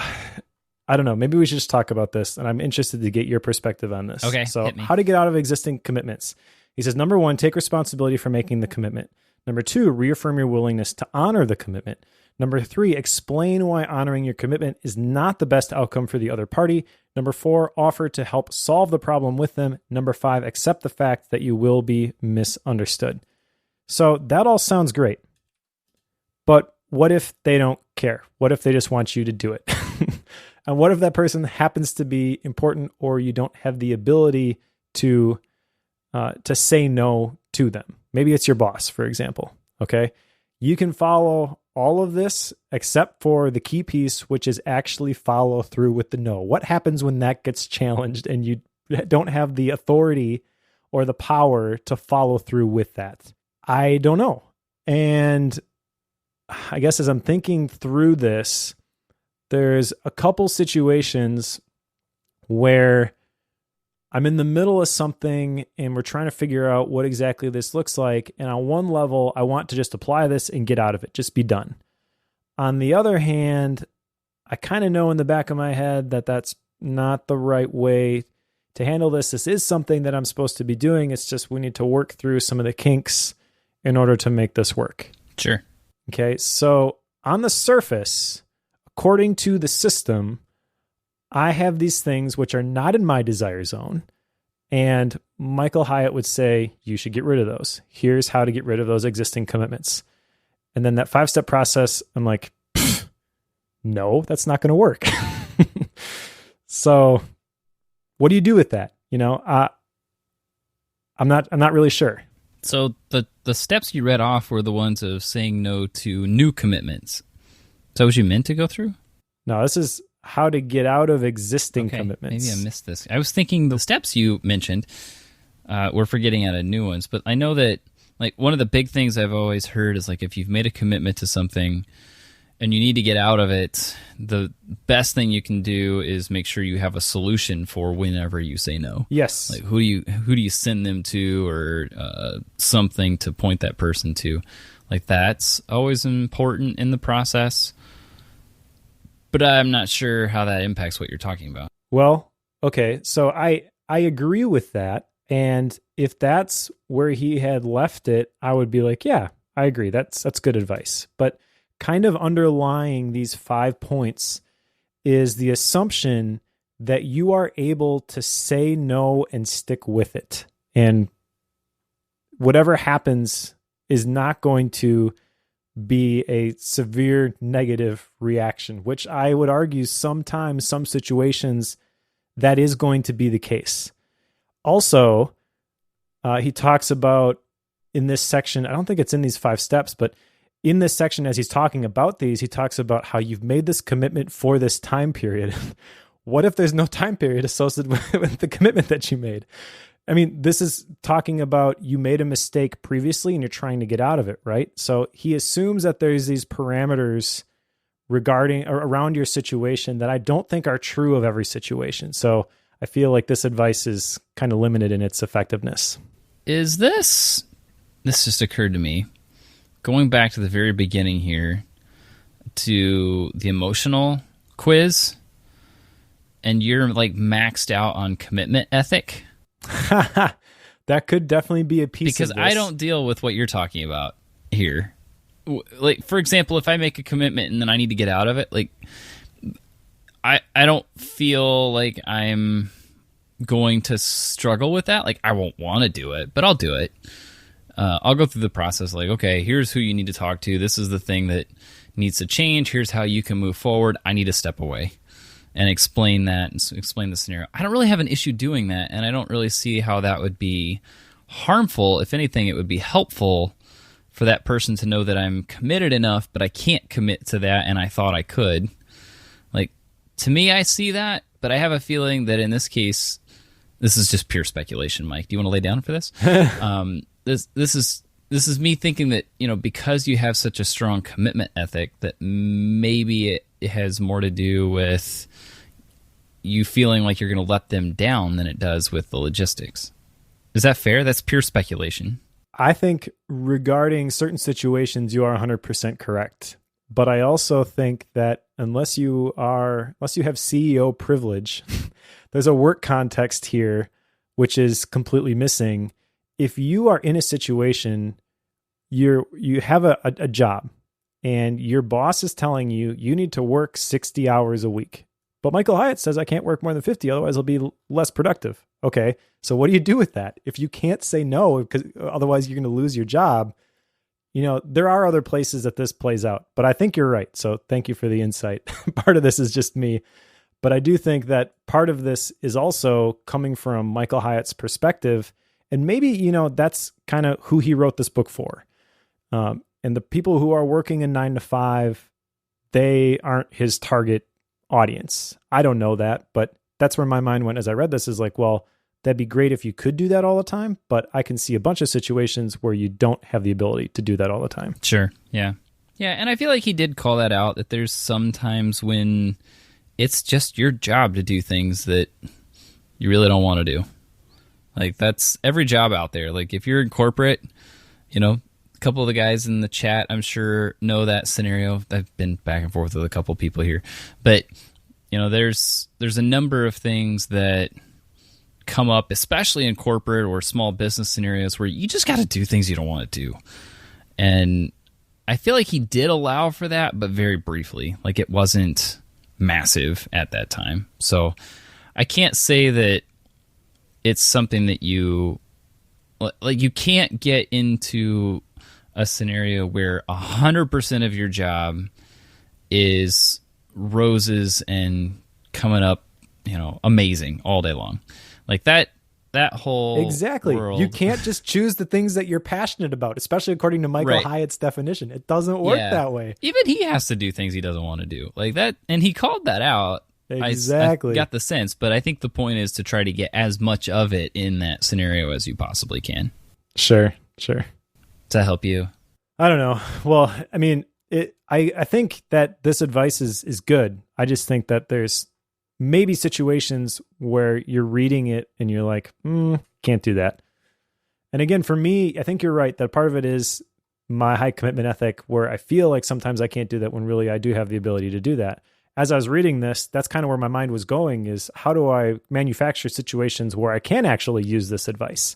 I don't know. Maybe we should just talk about this, and I'm interested to get your perspective on this. Okay. So how to get out of existing commitments. He says, number 1, take responsibility for making the commitment. Number 2, reaffirm your willingness to honor the commitment. Number 3, explain why honoring your commitment is not the best outcome for the other party. Number 4, offer to help solve the problem with them. Number 5, accept the fact that you will be misunderstood. So that all sounds great. But what if they don't care? What if they just want you to do it? And what if that person happens to be important, or you don't have the ability to say no to them? Maybe it's your boss, for example. Okay. You can follow all of this except for the key piece, which is actually follow through with the no. What happens when that gets challenged and you don't have the authority or the power to follow through with that? I don't know. And I guess as I'm thinking through this, there's a couple situations where I'm in the middle of something and we're trying to figure out what exactly this looks like. And on one level, I want to just apply this and get out of it, just be done. On the other hand, I kind of know in the back of my head that that's not the right way to handle this. This is something that I'm supposed to be doing. It's just we need to work through some of the kinks in order to make this work. Sure. Okay, so on the surface, according to the system, I have these things which are not in my desire zone. And Michael Hyatt would say, you should get rid of those. Here's how to get rid of those existing commitments. And then that 5-step process, I'm like, no, that's not going to work. So what do you do with that? You know, I'm not really sure. So the steps you read off were the ones of saying no to new commitments. Is that what you meant to go through? No, this is how to get out of existing commitments. Maybe I missed this. I was thinking the steps you mentioned, we're forgetting out of new ones. But I know that like one of the big things I've always heard is like if you've made a commitment to something and you need to get out of it, the best thing you can do is make sure you have a solution for whenever you say no. Yes. Like who do you send them to, or something to point that person to. Like that's always important in the process. But I'm not sure how that impacts what you're talking about. Well, okay. So I agree with that. And if that's where he had left it, I would be like, yeah, I agree. That's good advice. But kind of underlying these 5 points is the assumption that you are able to say no and stick with it. And whatever happens is not going to be a severe negative reaction, which I would argue sometimes, some situations, that is going to be the case. Also, he talks about in this section, I don't think it's in these 5 steps, but in this section, as he's talking about these, he talks about how you've made this commitment for this time period. What if there's no time period associated with the commitment that you made? I mean, this is talking about you made a mistake previously and you're trying to get out of it, right? So he assumes that there's these parameters regarding or around your situation that I don't think are true of every situation. So I feel like this advice is kind of limited in its effectiveness. Is this just occurred to me, going back to the very beginning here, to the emotional quiz, and you're like maxed out on commitment ethic? That could definitely be a piece because of this. I don't deal with what you're talking about here. Like, for example, if I make a commitment and then I need to get out of it, like, I don't feel like I'm going to struggle with that. Like, I won't want to do it, but I'll do it. I'll go through the process like, okay, here's who you need to talk to. This is the thing that needs to change. Here's how you can move forward. I need to step away and explain that and explain the scenario. I don't really have an issue doing that, and I don't really see how that would be harmful. If anything, it would be helpful for that person to know that I'm committed enough, but I can't commit to that, and I thought I could. Like, to me, I see that, but I have a feeling that in this case, this is just pure speculation, Mike. Do you want to lay down for this? This is me thinking that, you know, because you have such a strong commitment ethic, that maybe it has more to do with you feeling like you're going to let them down than it does with the logistics. Is that fair? That's pure speculation. I think regarding certain situations, you are 100% correct. But I also think that unless you have CEO privilege, there's a work context here, which is completely missing. If you are in a situation, you have a job and your boss is telling you need to work 60 hours a week. But Michael Hyatt says I can't work more than 50, otherwise I'll be less productive. Okay, so what do you do with that? If you can't say no, because otherwise you're going to lose your job, you know, there are other places that this plays out. But I think you're right. So thank you for the insight. Part of this is just me. But I do think that part of this is also coming from Michael Hyatt's perspective. And maybe, you know, that's kind of who he wrote this book for. And the people who are working in 9 to 5, they aren't his target audience. I don't know that, but that's where my mind went as I read this, is like, well, that'd be great if you could do that all the time, but I can see a bunch of situations where you don't have the ability to do that all the time. Sure. Yeah. Yeah. And I feel like he did call that out, that there's some times when it's just your job to do things that you really don't want to do. Like, that's every job out there. Like, if you're in corporate, you know, a couple of the guys in the chat, I'm sure, know that scenario. I've been back and forth with a couple of people here. But, you know, there's a number of things that come up, especially in corporate or small business scenarios, where you just got to do things you don't want to do. And I feel like he did allow for that, but very briefly. Like, it wasn't massive at that time. So I can't say that it's something that you can't get into a scenario where 100% of your job is roses and coming up, you know, amazing all day long. Like that whole exactly world. You can't just choose the things that you're passionate about, especially according to Michael Hyatt's definition. It doesn't work that way. Even he has to do things he doesn't want to do, like that, and he called that out. Exactly. I got the sense, but I think the point is to try to get as much of it in that scenario as you possibly can. Sure. Does that help you? I don't know. Well, I mean, I think that this advice is good. I just think that there's maybe situations where you're reading it and you're like, can't do that. And again, for me, I think you're right that part of it is my high commitment ethic, where I feel like sometimes I can't do that when really I do have the ability to do that. As I was reading this, that's kind of where my mind was going, is how do I manufacture situations where I can actually use this advice?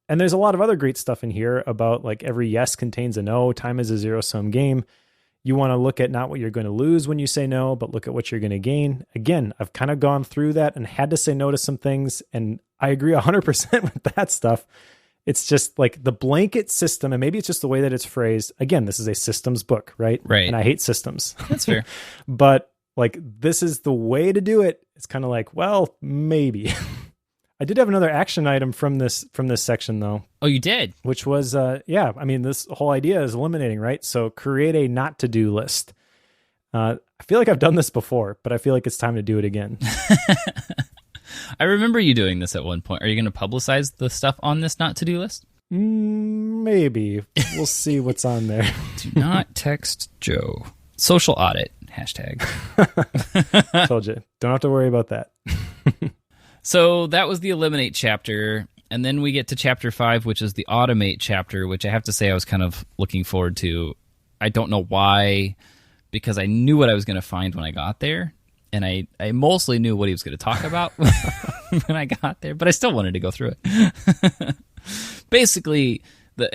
And there's a lot of other great stuff in here about, like, every yes contains a no. Time is a zero-sum game. You want to look at not what you're going to lose when you say no, but look at what you're going to gain. Again, I've kind of gone through that and had to say no to some things, and I agree 100% with that stuff. It's just like the blanket system, and maybe it's just the way that it's phrased. Again, this is a systems book, right? Right. And I hate systems. That's fair. But like, this is the way to do it. It's kind of like, well, maybe. I did have another action item from this section though. Oh, you did? Which was, this whole idea is eliminating, right? So create a not to do list. I feel like I've done this before, but I feel like it's time to do it again. I remember you doing this at one point. Are you going to publicize the stuff on this not to do list? Maybe. We'll see what's on there. Do not text Joe. Social audit, hashtag. Told you. Don't have to worry about that. So that was the eliminate chapter. And then we get to chapter 5, which is the automate chapter, which I have to say I was kind of looking forward to. I don't know why, because I knew what I was going to find when I got there. And I mostly knew what he was going to talk about when I got there, but I still wanted to go through it. Basically, the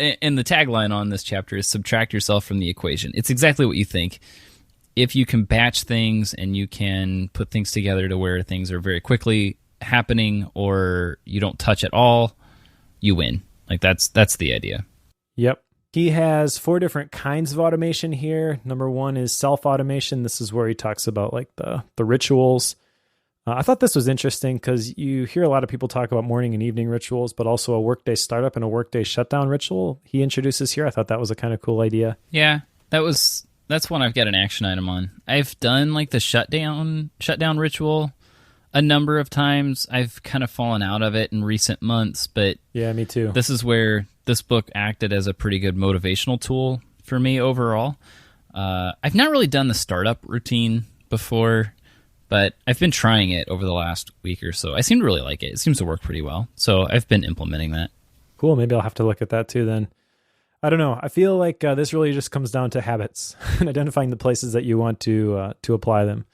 tagline on this chapter is subtract yourself from the equation. It's exactly what you think. If you can batch things and you can put things together to where things are very quickly happening or you don't touch at all, you win. Like that's the idea. Yep. He has 4 different kinds of automation here. Number 1 is self-automation. This is where he talks about like the rituals. I thought this was interesting because you hear a lot of people talk about morning and evening rituals, but also a workday startup and a workday shutdown ritual he introduces here. I thought that was a kind of cool idea. Yeah, that's one I've got an action item on. I've done like the shutdown ritual a number of times. I've kind of fallen out of it in recent months, but yeah, me too. This is where this book acted as a pretty good motivational tool for me overall. I've not really done the startup routine before, but I've been trying it over the last week or so. I seem to really like it. It seems to work pretty well. So I've been implementing that. Cool. Maybe I'll have to look at that too then. I don't know. I feel like this really just comes down to habits and identifying the places that you want to apply them.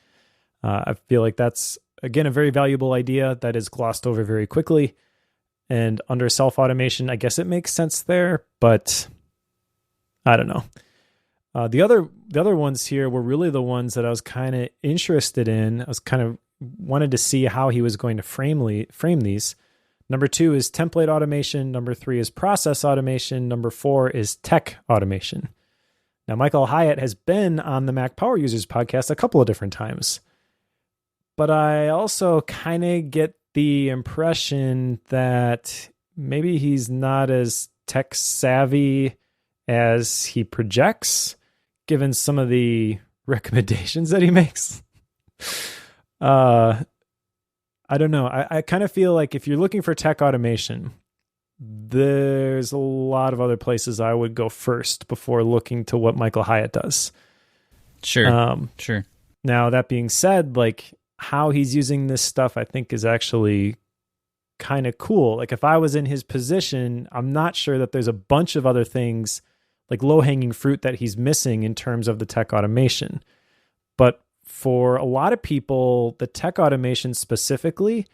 I feel like that's, again, a very valuable idea that is glossed over very quickly. And under self-automation, I guess it makes sense there, but I don't know. The other ones here were really the ones that I was kind of interested in. I was kind of wanted to see how he was going to frame these. Number 2 is template automation. Number 3 is process automation. Number 4 is tech automation. Now, Michael Hyatt has been on the Mac Power Users podcast a couple of different times, but I also kind of get the impression that maybe he's not as tech savvy as he projects, given some of the recommendations that he makes. I don't know. I kind of feel like if you're looking for tech automation, there's a lot of other places I would go first before looking to what Michael Hyatt does. Sure. Sure. Now, that being said, like how he's using this stuff, I think is actually kind of cool. Like if I was in his position, I'm not sure that there's a bunch of other things like low-hanging fruit that he's missing in terms of the tech automation. But for a lot of people, the tech automation specifically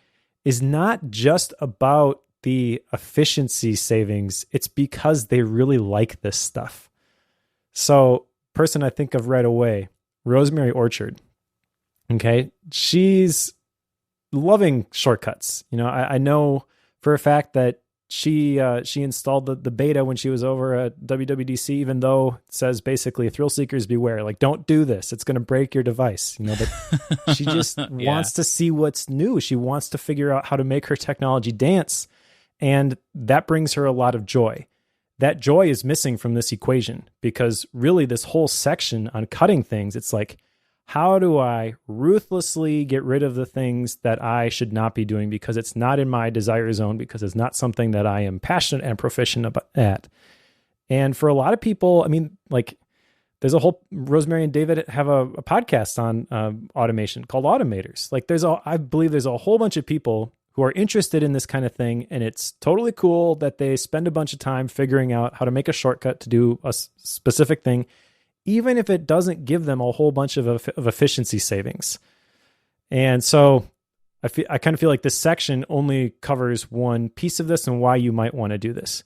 is not just about the efficiency savings. It's because they really like this stuff. So, person I think of right away, Rosemary Orchard. Okay, she's loving shortcuts. You know, I know for a fact that she installed the beta when she was over at WWDC, even though it says basically thrill seekers beware, like don't do this, it's going to break your device. You know, but she just wants to see what's new. She wants to figure out how to make her technology dance, and that brings her a lot of joy. That joy is missing from this equation because really this whole section on cutting things, it's like, how do I ruthlessly get rid of the things that I should not be doing because it's not in my desire zone, because it's not something that I am passionate and proficient at? And for a lot of people, I mean, like there's a whole, Rosemary and David have a podcast on automation called Automators. Like I believe there's a whole bunch of people who are interested in this kind of thing, and it's totally cool that they spend a bunch of time figuring out how to make a shortcut to do a specific thing, even if it doesn't give them a whole bunch of efficiency savings. And so I kind of feel like this section only covers one piece of this and why you might want to do this.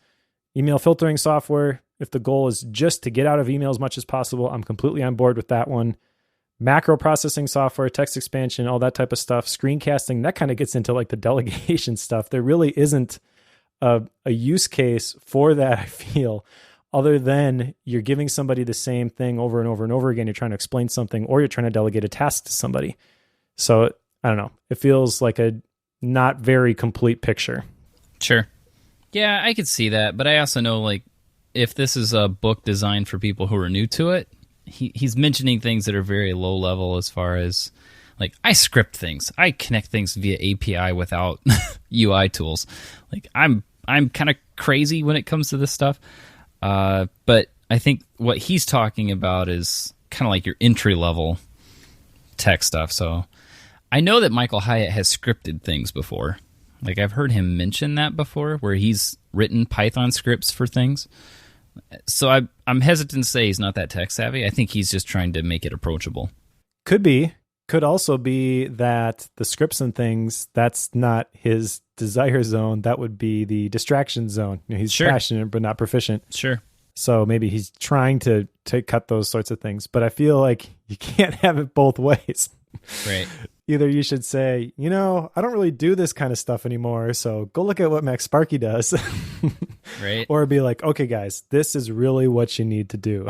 Email filtering software, if the goal is just to get out of email as much as possible, I'm completely on board with that one. Macro processing software, text expansion, all that type of stuff. Screencasting, that kind of gets into like the delegation stuff. There really isn't a use case for that, I feel, other than you're giving somebody the same thing over and over and over again. You're trying to explain something, or you're trying to delegate a task to somebody. So I don't know. It feels like a not very complete picture. Sure. Yeah, I could see that, but I also know, like, if this is a book designed for people who are new to it, he's mentioning things that are very low level as far as, like, I script things. I connect things via API without UI tools. Like, I'm kind of crazy when it comes to this stuff. But I think what he's talking about is kind of like your entry-level tech stuff. So I know that Michael Hyatt has scripted things before. Like, I've heard him mention that before, where he's written Python scripts for things. So I'm hesitant to say he's not that tech savvy. I think he's just trying to make it approachable. Could be. Could also be that the scripts and things, that's not his desire zone. That would be the distraction zone. He's passionate but not proficient. Sure. So maybe he's trying to cut those sorts of things. But I feel like you can't have it both ways. Right. Either you should say, I don't really do this kind of stuff anymore, so go look at what Max Sparky does. Right. Or be like, okay, guys, this is really what you need to do.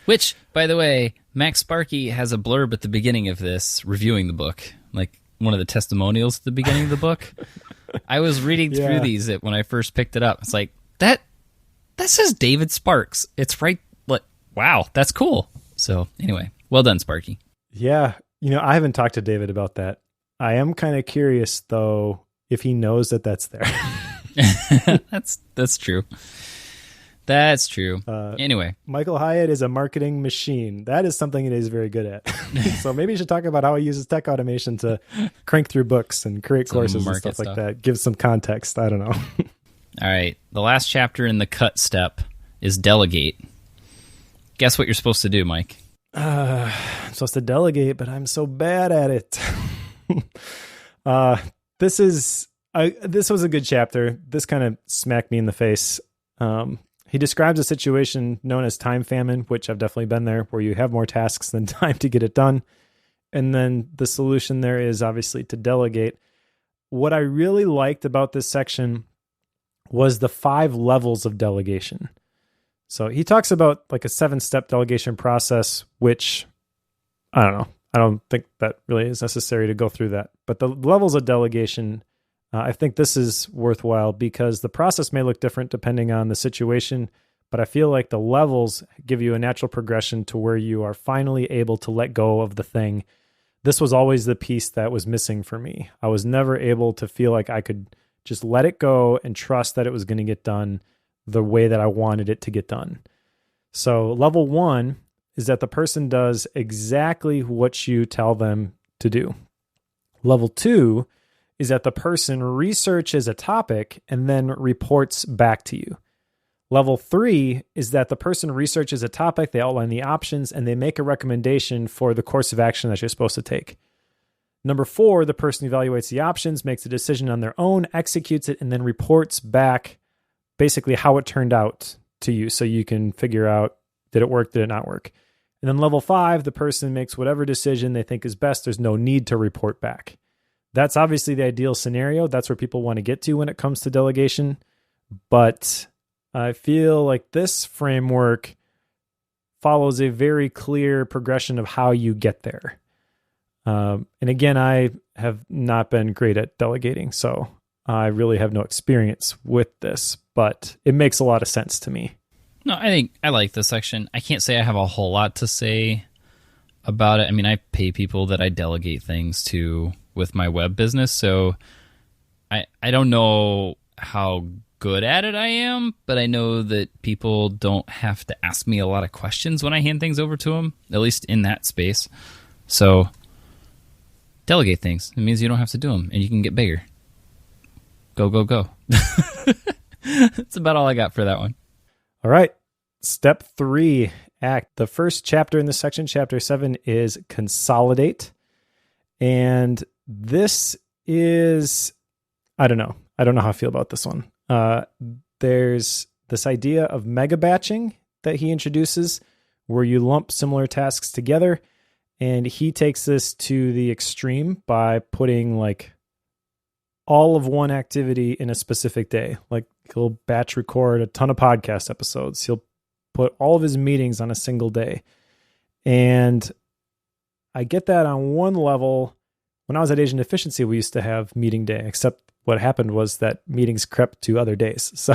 Which, by the way, Max Sparky has a blurb at the beginning of this reviewing the book, like one of the testimonials at the beginning of the book. I was reading through these when I first picked it up. It's like, that says David Sparks. It's right. Like, wow, that's cool. So anyway, well done, Sparky. Yeah. I haven't talked to David about that. I am kind of curious, though, if he knows that that's there. That's true. That's true. Anyway. Michael Hyatt is a marketing machine. That is something that he's very good at. So maybe you should talk about how he uses tech automation to crank through books and create courses and stuff like that. Give some context. I don't know. All right. The last chapter in the cut step is delegate. Guess what you're supposed to do, Mike? I'm supposed to delegate, but I'm so bad at it. This was a good chapter. This kind of smacked me in the face. He describes a situation known as time famine, which I've definitely been there, where you have more tasks than time to get it done. And then the solution there is obviously to delegate. What I really liked about this section was the 5 levels of delegation. So he talks about like a 7-step delegation process, which I don't know. I don't think that really is necessary to go through that. But the levels of delegation, I think this is worthwhile because the process may look different depending on the situation, but I feel like the levels give you a natural progression to where you are finally able to let go of the thing. This was always the piece that was missing for me. I was never able to feel like I could just let it go and trust that it was going to get done the way that I wanted it to get done. So level 1 is that the person does exactly what you tell them to do. Level 2 is that the person researches a topic and then reports back to you. Level 3 is that the person researches a topic, they outline the options, and they make a recommendation for the course of action that you're supposed to take. Number 4, the person evaluates the options, makes a decision on their own, executes it, and then reports back basically how it turned out to you so you can figure out, did it work, did it not work? And then level 5, the person makes whatever decision they think is best. There's no need to report back. That's obviously the ideal scenario. That's where people want to get to when it comes to delegation. But I feel like this framework follows a very clear progression of how you get there. And again, I have not been great at delegating, so I really have no experience with this, but it makes a lot of sense to me. No, I think I like this section. I can't say I have a whole lot to say about it. I mean, I pay people that I delegate things to with my web business, so I don't know how good at it I am, but I know that people don't have to ask me a lot of questions when I hand things over to them, at least in that space. So delegate things. It means you don't have to do them, and you can get bigger. Go, go, go. That's about all I got for that one. All right. Step 3, act. The first chapter in this section, chapter 7, is consolidate. And this is, I don't know how I feel about this one. There's this idea of mega batching that he introduces where you lump similar tasks together. And he takes this to the extreme by putting like all of one activity in a specific day. Like he'll batch record a ton of podcast episodes. He'll put all of his meetings on a single day. And I get that on one level when I was at Asian Efficiency, we used to have meeting day, except what happened was that meetings crept to other days. So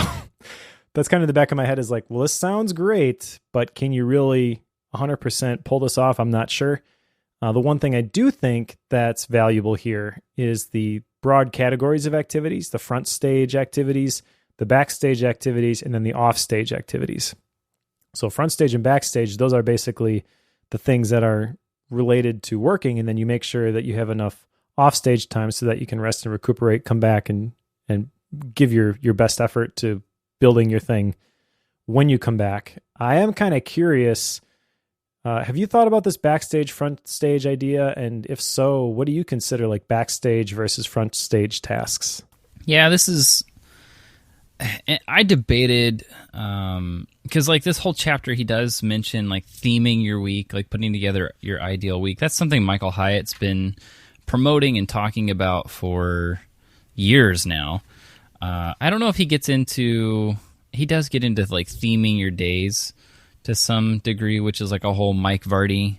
that's kind of the back of my head is like, well, this sounds great, but can you really 100% pull this off? I'm not sure. The one thing I do think that's valuable here is the broad categories of activities, the front stage activities, the backstage activities, and then the offstage activities. So front stage and backstage, those are basically the things that are related to working, and then you make sure that you have enough offstage time so that you can rest and recuperate, come back and give your best effort to building your thing when you come back. I am kind of curious, have you thought about this backstage, front stage idea? And if so, what do you consider like backstage versus front stage tasks? Yeah, I debated, because like this whole chapter, he does mention like theming your week, like putting together your ideal week. That's something Michael Hyatt's been promoting and talking about for years now. I don't know if he does get into like theming your days to some degree, which is like a whole Mike Vardy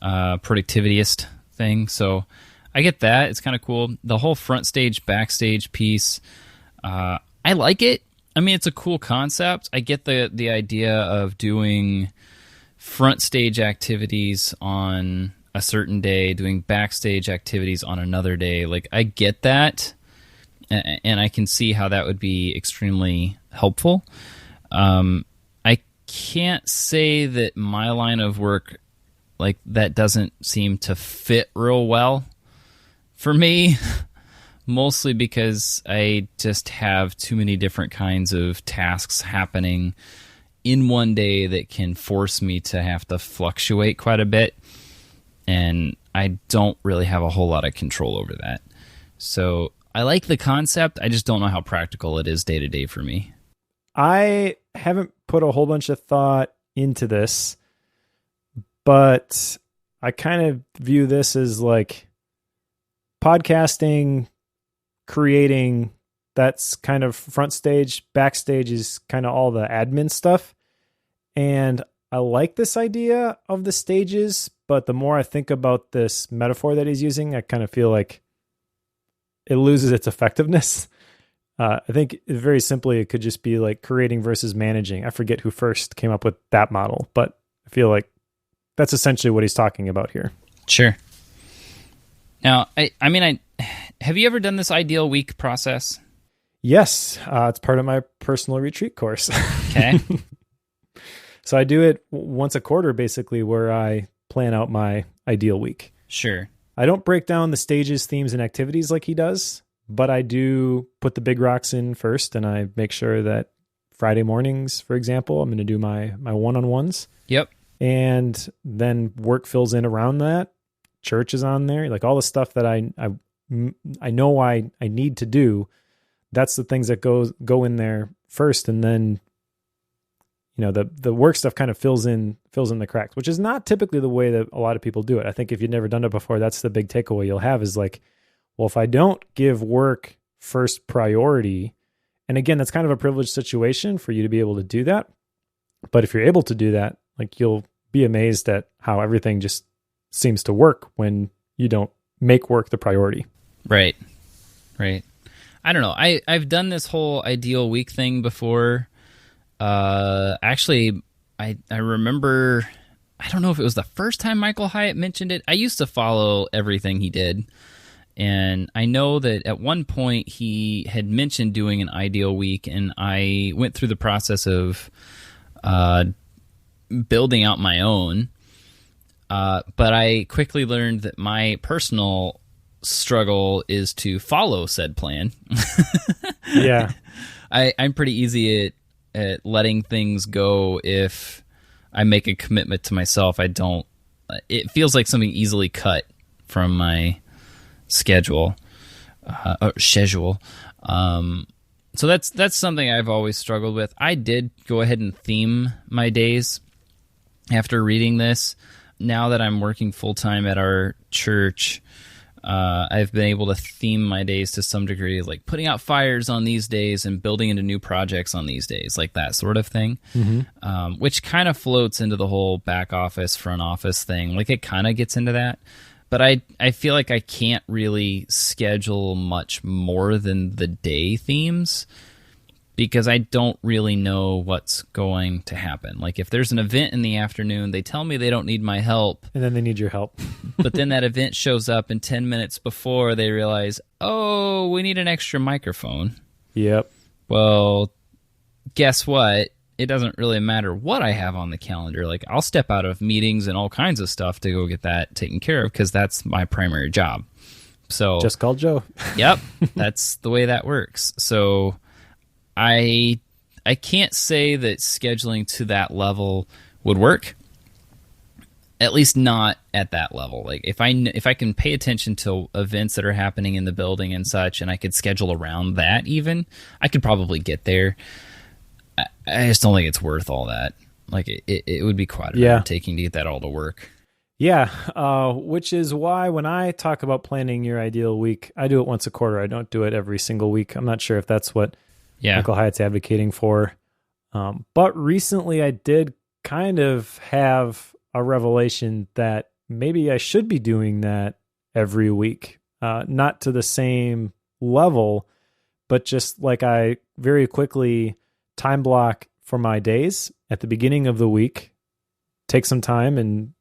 productivityist thing. So I get that. It's kind of cool. The whole front stage, backstage piece, I like it. I mean, it's a cool concept. I get the idea of doing front stage activities on a certain day, doing backstage activities on another day. Like, I get that, and I can see how that would be extremely helpful. I can't say that my line of work, like, that doesn't seem to fit real well for me. Mostly because I just have too many different kinds of tasks happening in one day that can force me to have to fluctuate quite a bit. And I don't really have a whole lot of control over that. So I like the concept. I just don't know how practical it is day to day for me. I haven't put a whole bunch of thought into this, but I kind of view this as like podcasting, creating, that's kind of front stage. Backstage is kind of all the admin stuff. And I like this idea of the stages, but the more I think about this metaphor that he's using, I kind of feel like it loses its effectiveness. I think very simply, it could just be like creating versus managing. I forget who first came up with that model, but I feel like that's essentially what he's talking about here. Sure. Now, I mean, have you ever done this ideal week process? Yes. It's part of my personal retreat course. Okay. So I do it once a quarter, basically, where I plan out my ideal week. Sure. I don't break down the stages, themes, and activities like he does, but I do put the big rocks in first, and I make sure that Friday mornings, for example, I'm going to do my one-on-ones. Yep. And then work fills in around that. Church is on there, like all the stuff that I know I need to do. That's the things that go in there first, and then the work stuff kind of fills in the cracks, which is not typically the way that a lot of people do it. I think if you've never done it before, that's the big takeaway you'll have is like, well, if I don't give work first priority, and again, that's kind of a privileged situation for you to be able to do that. But if you're able to do that, like, you'll be amazed at how everything just seems to work when you don't make work the priority. Right. I don't know. I've done this whole ideal week thing before. Actually, I remember, I don't know if it was the first time Michael Hyatt mentioned it. I used to follow everything he did. And I know that at one point he had mentioned doing an ideal week, and I went through the process of building out my own. But I quickly learned that my personal struggle is to follow said plan. Yeah. I'm pretty easy at letting things go if I make a commitment to myself. It feels like something easily cut from my schedule. So that's something I've always struggled with. I did go ahead and theme my days after reading this. Now that I'm working full-time at our church, I've been able to theme my days to some degree, like putting out fires on these days and building into new projects on these days, like that sort of thing, which kind of floats into the whole back office, front office thing. Like, it kind of gets into that. But I feel like I can't really schedule much more than the day themes because I don't really know what's going to happen. Like if there's an event in the afternoon, they tell me they don't need my help. And then they need your help. But then that event shows up and 10 minutes before they realize, oh, we need an extra microphone. Yep. Well, guess what? It doesn't really matter what I have on the calendar. Like I'll step out of meetings and all kinds of stuff to go get that taken care of because that's my primary job. So just call Joe. Yep, that's the way that works. So I can't say that scheduling to that level would work. At least not at that level. Like if I can pay attention to events that are happening in the building and such, and I could schedule around that, even I could probably get there. I just don't think it's worth all that. Like it would be quite an undertaking to get that all to work. Yeah, which is why when I talk about planning your ideal week, I do it once a quarter. I don't do it every single week. I'm not sure if that's what Michael Hyatt's advocating for. But recently I did kind of have a revelation that maybe I should be doing that every week. Not to the same level, but just like I very quickly time block for my days at the beginning of the week, take some time and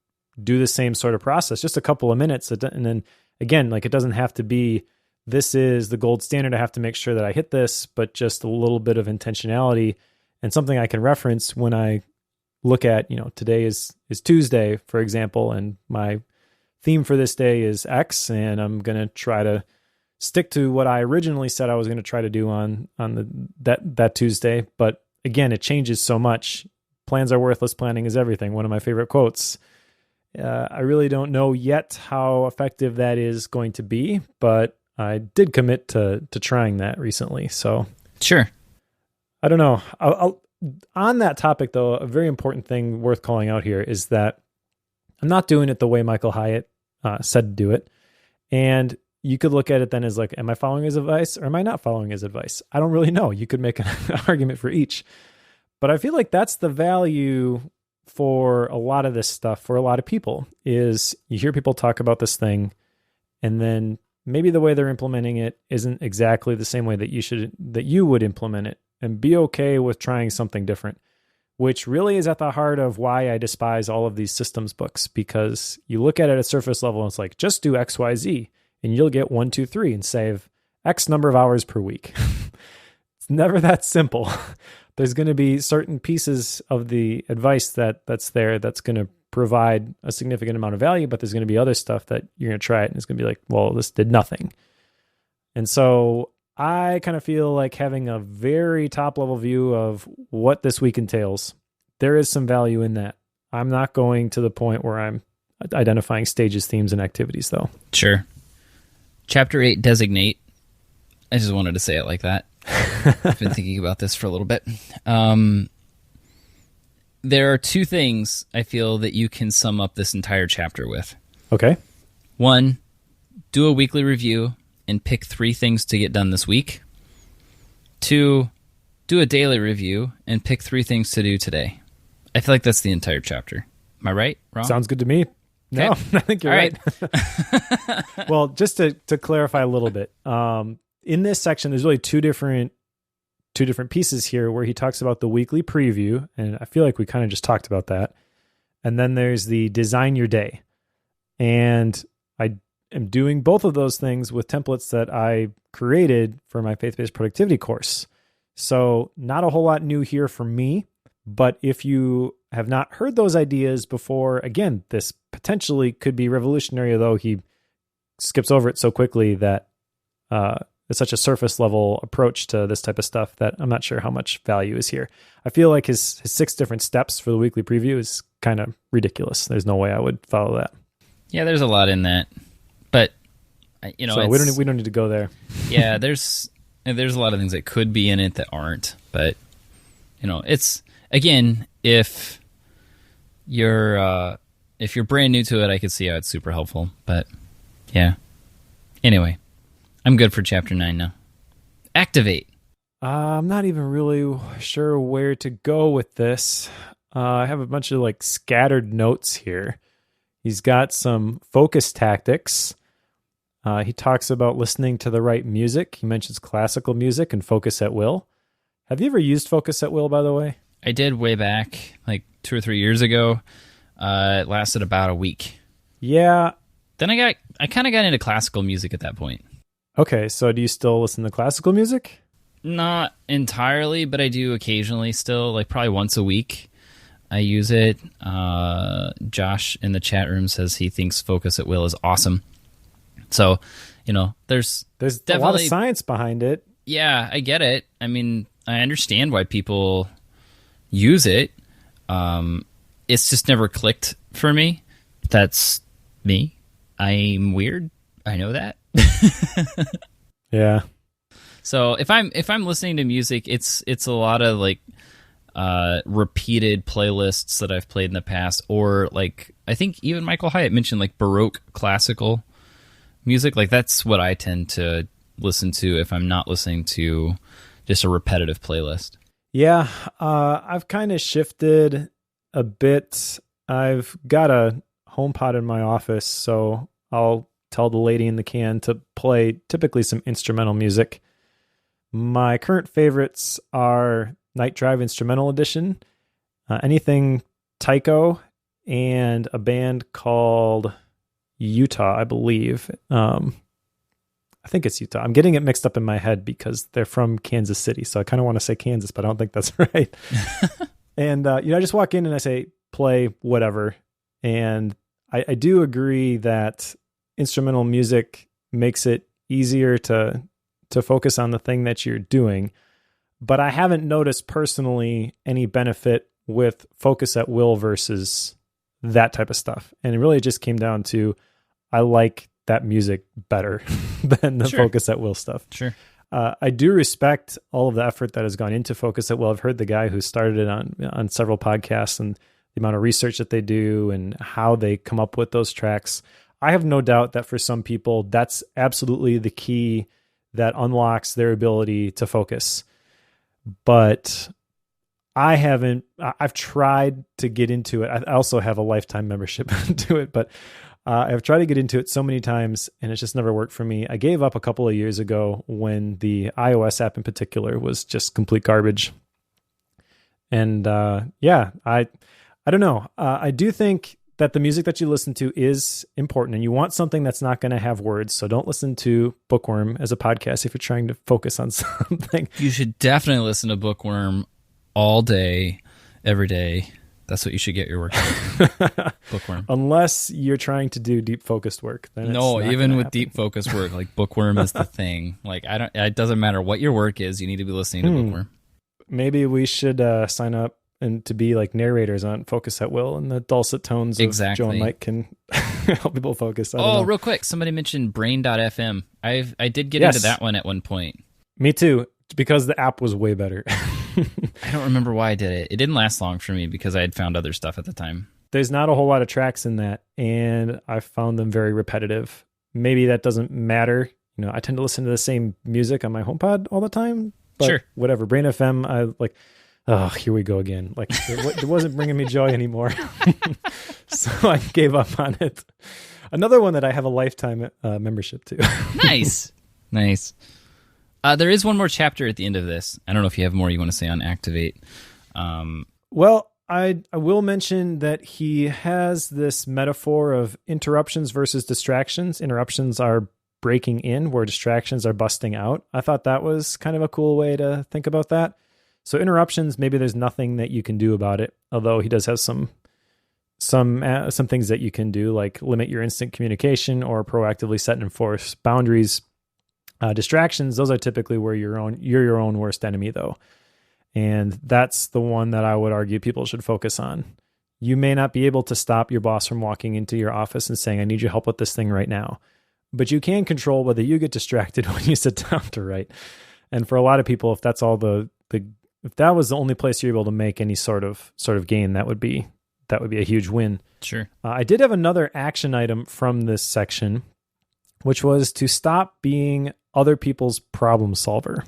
do the same sort of process, just a couple of minutes. And then again, like it doesn't have to be, this is the gold standard. I have to make sure that I hit this, but just a little bit of intentionality and something I can reference when I look at, today is Tuesday, for example, and my theme for this day is X, and I'm going to try to stick to what I originally said I was going to try to do on that Tuesday. But again, it changes so much. Plans are worthless. Planning is everything. One of my favorite quotes. I really don't know yet how effective that is going to be, but I did commit to trying that recently. So sure. I don't know. I'll on that topic, though, a very important thing worth calling out here is that I'm not doing it the way Michael Hyatt said to do it. And you could look at it then as like, am I following his advice or am I not following his advice? I don't really know. You could make an argument for each. But I feel like that's the value for a lot of this stuff for a lot of people is you hear people talk about this thing and then maybe the way they're implementing it isn't exactly the same way that you would implement it, and be okay with trying something different, which really is at the heart of why I despise all of these systems books, because you look at it at surface level and it's like, just do X, Y, Z and you'll get 1, 2, 3 and save X number of hours per week. It's never that simple. There's going to be certain pieces of the advice that's there that's going to provide a significant amount of value, but there's going to be other stuff that you're going to try it and it's going to be like, well, this did nothing. And so I kind of feel like having a very top level view of what this week entails, there is some value in that. I'm not going to the point where I'm identifying stages, themes, and activities, though. Sure. Chapter 8, designate. I just wanted to say it like that. I've been thinking about this for a little bit. There are two things I feel that you can sum up this entire chapter with. Okay. 1, do a weekly review and pick 3 things to get done this week. 2, do a daily review and pick 3 things to do today. I feel like that's the entire chapter. Am I right? Wrong? Sounds good to me. No, Okay. I think you're right. Well, just to clarify a little bit, in this section, there's really two different pieces here where he talks about the weekly preview, and I feel like we kind of just talked about that. And then there's the design your day. And I am doing both of those things with templates that I created for my faith-based productivity course. So not a whole lot new here for me, but if you have not heard those ideas before, again, this potentially could be revolutionary, although he skips over it so quickly that it's such a surface level approach to this type of stuff that I'm not sure how much value is here. I feel like his 6 different steps for the weekly preview is kind of ridiculous. There's no way I would follow that. Yeah, there's a lot in that, but so we don't need to go there. Yeah, there's a lot of things that could be in it that aren't, but it's, again, if you're brand new to it, I could see how it's super helpful, but yeah. Anyway, I'm good for chapter 9 now. Activate. I'm not even really sure where to go with this. I have a bunch of scattered notes here. He's got some focus tactics. He talks about listening to the right music. He mentions classical music and focus at will. Have you ever used focus at will, by the way? I did way back, like 2 or 3 years ago. It lasted about a week. Yeah. Then I kind of got into classical music at that point. Okay, so do you still listen to classical music? Not entirely, but I do occasionally still, like probably once a week. I use it. Josh in the chat room says he thinks focus at will is awesome. So, there's definitely a lot of science behind it. Yeah, I get it. I mean, I understand why people use it. It's just never clicked for me. That's me. I'm weird. I know that. Yeah. So if I'm listening to music, it's a lot of like repeated playlists that I've played in the past, or like I think even Michael Hyatt mentioned like Baroque classical music. Like that's what I tend to listen to if I'm not listening to just a repetitive playlist. Yeah, I've kind of shifted a bit. I've got a HomePod in my office, so I'll tell the lady in the can to play typically some instrumental music. My current favorites are Night Drive Instrumental Edition, anything Tycho, and a band called Utah, I believe. I think it's Utah. I'm getting it mixed up in my head because they're from Kansas City, so I kind of want to say Kansas, but I don't think that's right. And I just walk in and I say, play whatever. And I do agree that instrumental music makes it easier to focus on the thing that you're doing. But I haven't noticed personally any benefit with focus at will versus that type of stuff. And it really just came down to, I like that music better than the focus at will stuff. Sure. I do respect all of the effort that has gone into focus at will. I've heard the guy who started it on several podcasts and the amount of research that they do and how they come up with those tracks. I have no doubt that for some people, that's absolutely the key that unlocks their ability to focus. But I've tried to get into it. I also have a lifetime membership to it, but I've tried to get into it so many times and it's just never worked for me. I gave up a couple of years ago when the iOS app in particular was just complete garbage. And I don't know. I do think that the music that you listen to is important and you want something that's not going to have words. So don't listen to Bookworm as a podcast if you're trying to focus on something. You should definitely listen to Bookworm all day, every day. That's what you should get your work on. Bookworm. Unless you're trying to do deep focused work. Then no, even with deep focused work, like Bookworm is the thing. Like it doesn't matter what your work is, you need to be listening to Bookworm. Maybe we should sign up and to be like narrators on Focus at Will, and the dulcet tones of Joe and Mike can help people focus. Real quick, somebody mentioned Brain.fm. I did get into that one at one point. Me too, because the app was way better. I don't remember why I did it. It didn't last long for me because I had found other stuff at the time. There's not a whole lot of tracks in that, and I found them very repetitive. Maybe that doesn't matter. I tend to listen to the same music on my HomePod all the time. But sure. Whatever. Brain FM, I like... Oh, here we go again. Like it wasn't bringing me joy anymore. So I gave up on it. Another one that I have a lifetime membership to. Nice. There is one more chapter at the end of this. I don't know if you have more you want to say on Activate. Well, I will mention that he has this metaphor of interruptions versus distractions. Interruptions are breaking in where distractions are busting out. I thought that was kind of a cool way to think about that. So interruptions, maybe there's nothing that you can do about it, although he does have some things that you can do, like limit your instant communication or proactively set and enforce boundaries. Distractions, those are typically where you're your own worst enemy, though. And that's the one that I would argue people should focus on. You may not be able to stop your boss from walking into your office and saying, I need your help with this thing right now. But you can control whether you get distracted when you sit down to write. And for a lot of people, if that's all if that was the only place you're able to make any sort of gain, that would be a huge win. Sure. I did have another action item from this section, which was to stop being other people's problem solver.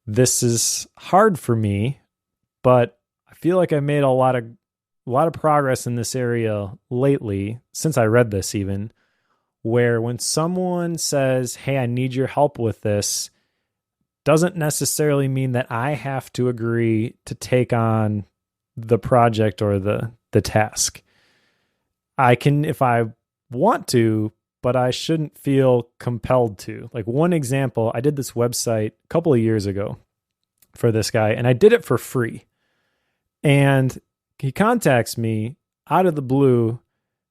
This is hard for me, but I feel like I've made a lot of a lot of progress in this area lately, since I read this even, where when someone says, hey, I need your help with this, doesn't necessarily mean that I have to agree to take on the project or the task. I can if I want to, but I shouldn't feel compelled to. Like one example, I did this website a couple of years ago for this guy, and I did it for free. And he contacts me out of the blue.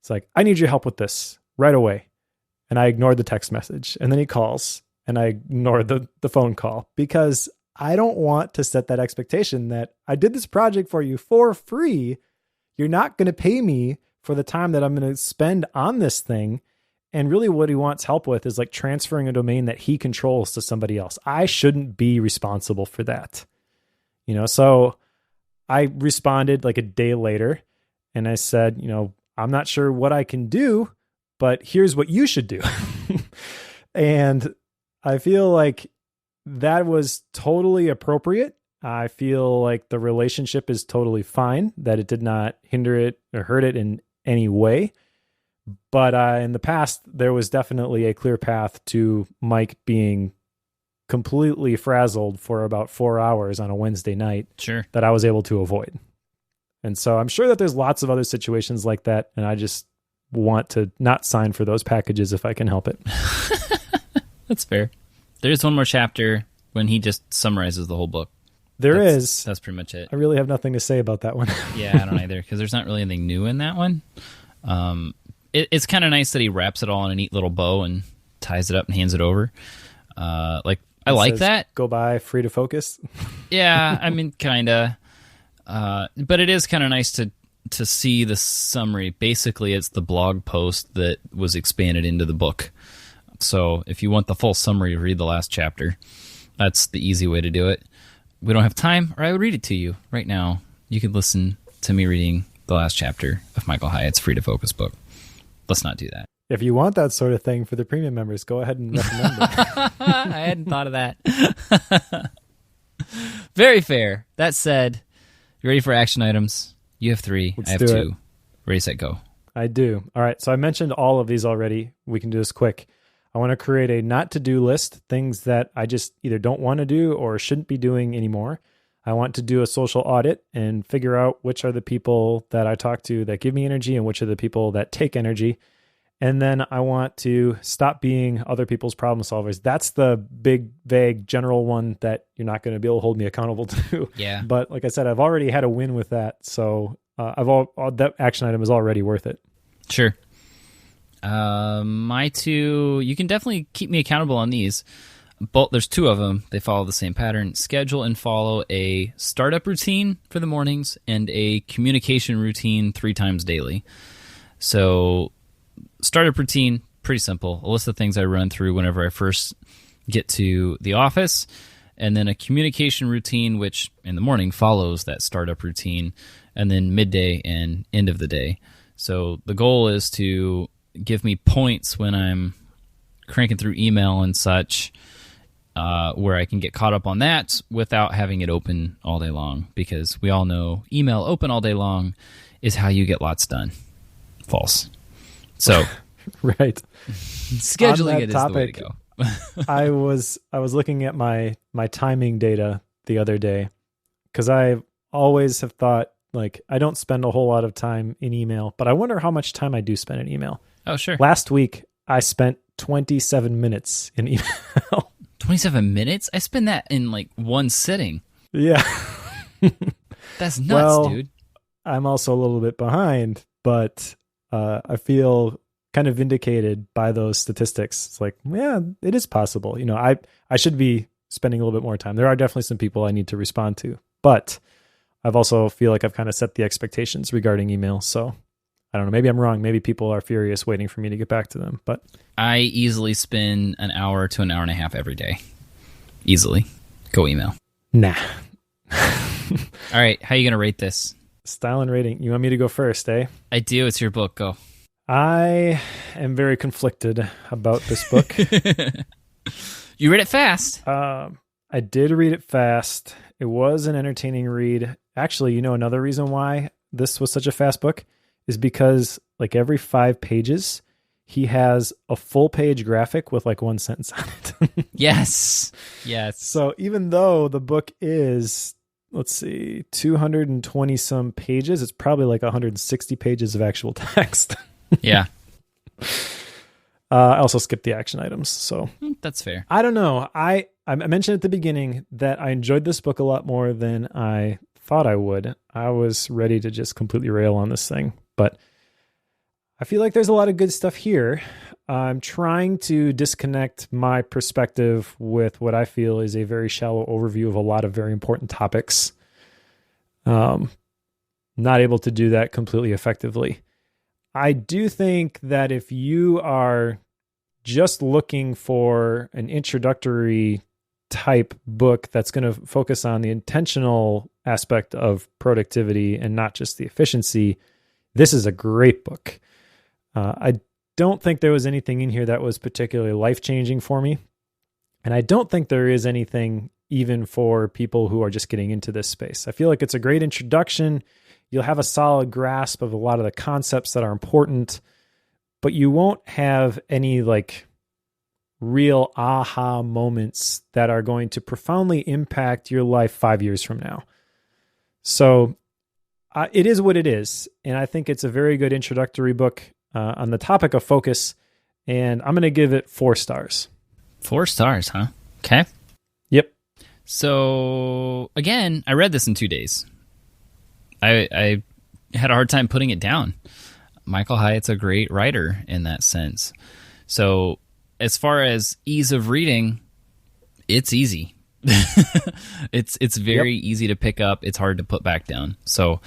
It's like, I need your help with this right away. And I ignored the text message. And then he calls, and I ignored the phone call because I don't want to set that expectation that I did this project for you for free. You're not going to pay me for the time that I'm going to spend on this thing. And really what he wants help with is like transferring a domain that he controls to somebody else. I shouldn't be responsible for that. So I responded like a day later and I said, I'm not sure what I can do, but here's what you should do. And I feel like that was totally appropriate. I feel like the relationship is totally fine, that it did not hinder it or hurt it in any way. But in the past, there was definitely a clear path to Mike being completely frazzled for about 4 hours on a Wednesday night. Sure. That I was able to avoid. And so I'm sure that there's lots of other situations like that. And I just want to not sign for those packages if I can help it. That's fair. There's one more chapter when he just summarizes the whole book. That's pretty much it. I really have nothing to say about that one. Yeah, I don't either, because there's not really anything new in that one. It's kind of nice that he wraps it all in a neat little bow and ties it up and hands it over. I like that. Go by, free to focus. Yeah, I mean, kind of. But it is kind of nice to see the summary. Basically, it's the blog post that was expanded into the book. So if you want the full summary, read the last chapter. That's the easy way to do it. We don't have time, or I would read it to you right now. You could listen to me reading the last chapter of Michael Hyatt's Free to Focus book. Let's not do that. If you want that sort of thing for the premium members, go ahead and recommend it. I hadn't thought of that. Very fair. That said, you ready for action items? You have 3. I have 2. Ready, set, go. I do. All right. So I mentioned all of these already. We can do this quick. I want to create a not to do list, things that I just either don't want to do or shouldn't be doing anymore. I want to do a social audit and figure out which are the people that I talk to that give me energy and which are the people that take energy. And then I want to stop being other people's problem solvers. That's the big, vague, general one that you're not going to be able to hold me accountable to. Yeah. But like I said, I've already had a win with that. So that action item is already worth it. Sure. My 2, you can definitely keep me accountable on these. There's 2 of them. They follow the same pattern. Schedule and follow a startup routine for the mornings and a communication routine 3 times daily. So startup routine, pretty simple. A list of things I run through whenever I first get to the office. And then a communication routine, which in the morning follows that startup routine. And then midday and end of the day. So the goal is to give me points when I'm cranking through email and such, where I can get caught up on that without having it open all day long, because we all know email open all day long is how you get lots done. False. So, right. Scheduling it is the way to go. I was looking at my timing data the other day, because I always have thought, like, I don't spend a whole lot of time in email, but I wonder how much time I do spend in email. Oh, sure. Last week, I spent 27 minutes in email. 27 minutes? I spend that in like one sitting. Yeah. That's nuts, dude. I'm also a little bit behind, but I feel kind of vindicated by those statistics. It's like, yeah, it is possible. I should be spending a little bit more time. There are definitely some people I need to respond to, but I've also feel like I've kind of set the expectations regarding email. So I don't know. Maybe I'm wrong. Maybe people are furious waiting for me to get back to them. But I easily spend an hour to an hour and a half every day. Easily. Go email. Nah. All right. How are you going to rate this? Style and rating. You want me to go first, eh? I do. It's your book. Go. I am very conflicted about this book. You read it fast. I did read it fast. It was an entertaining read. Actually, another reason why this was such a fast book is because like every 5 pages, he has a full page graphic with like one sentence on it. Yes. Yes. So even though the book is, let's see, 220 some pages, it's probably like 160 pages of actual text. Yeah. I also skipped the action items. So that's fair. I don't know. I mentioned at the beginning that I enjoyed this book a lot more than I thought I would. I was ready to just completely rail on this thing, but I feel like there's a lot of good stuff here. I'm trying to disconnect my perspective with what I feel is a very shallow overview of a lot of very important topics. Not able to do that completely effectively. I do think that if you are just looking for an introductory type book that's going to focus on the intentional aspect of productivity and not just the efficiency, this is a great book. I don't think there was anything in here that was particularly life-changing for me. And I don't think there is anything even for people who are just getting into this space. I feel like it's a great introduction. You'll have a solid grasp of a lot of the concepts that are important, but you won't have any like real aha moments that are going to profoundly impact your life 5 years from now. So it is what it is. And I think it's a very good introductory book on the topic of focus. And I'm going to give it 4 stars. 4 stars, huh? Okay. Yep. So again, I read this in 2 days. I had a hard time putting it down. Michael Hyatt's a great writer in that sense. So as far as ease of reading, it's easy. It's very easy to pick up. It's hard to put back down. So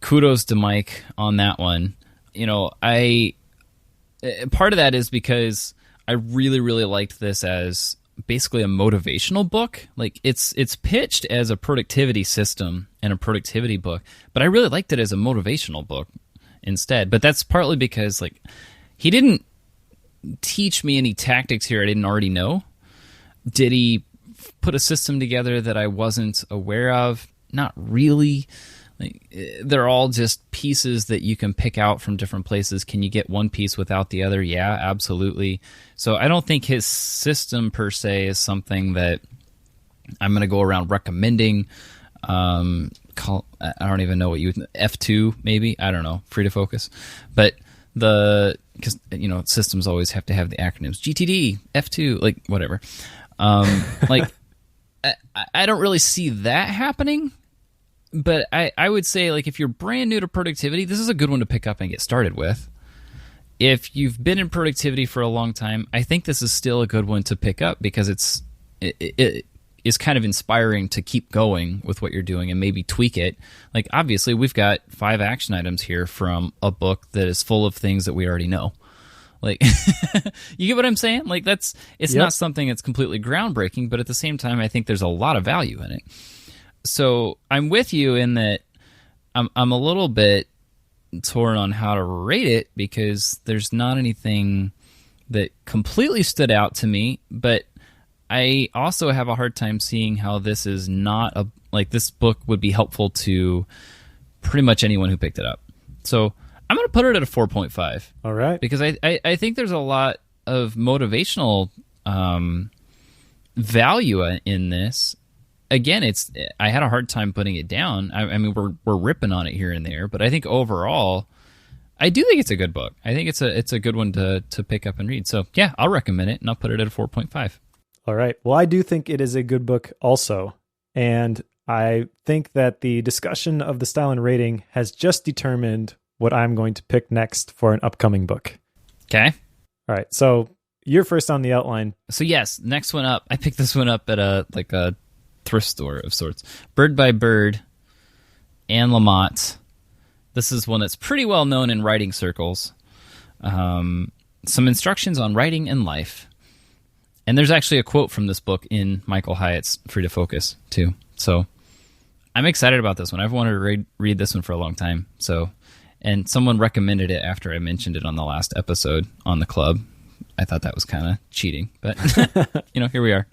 kudos to Mike on that one. You know, part of that is because I really, really liked this as basically a motivational book. Like it's pitched as a productivity system and a productivity book, but I really liked it as a motivational book instead. But that's partly because like he didn't teach me any tactics here I didn't already know. Did he put a system together that I wasn't aware of? Not really. Like, they're all just pieces that you can pick out from different places. Can you get one piece without the other? Yeah, absolutely. So I don't think his system per se is something that I'm going to go around recommending. I don't even know what you would, F2 maybe, I don't know, free to focus. But because you know systems always have to have the acronyms GTD, F2, like whatever. Like I don't really see that happening. But I would say, like, if you're brand new to productivity, this is a good one to pick up and get started with. If you've been in productivity for a long time, I think this is still a good one to pick up because it is kind of inspiring to keep going with what you're doing and maybe tweak it. Like, obviously, we've got 5 action items here from a book that is full of things that we already know. Like, you get what I'm saying? Like, it's not something that's completely groundbreaking, but at the same time, I think there's a lot of value in it. So I'm with you in that I'm a little bit torn on how to rate it because there's not anything that completely stood out to me, but I also have a hard time seeing how this is not this book would be helpful to pretty much anyone who picked it up. So I'm going to put it at a 4.5. All right. Because I think there's a lot of motivational value in this. Again, I had a hard time putting it down. I mean, we're ripping on it here and there, but I think overall, I do think it's a good book. I think it's a good one to pick up and read. So yeah, I'll recommend it, and I'll put it at a 4.5. All right. Well, I do think it is a good book also, and I think that the discussion of the style and rating has just determined what I'm going to pick next for an upcoming book. Okay. All right. So you're first on the outline. So yes, next one up. I picked this one up at a thrift store of sorts. Bird by Bird, Anne Lamott. This is one that's pretty well known in writing circles. Some instructions on writing and life. And there's actually a quote from this book in Michael Hyatt's Free to Focus, too. So I'm excited about this one. I've wanted to read this one for a long time. And someone recommended it after I mentioned it on the last episode on the club. I thought that was kind of cheating, but here we are.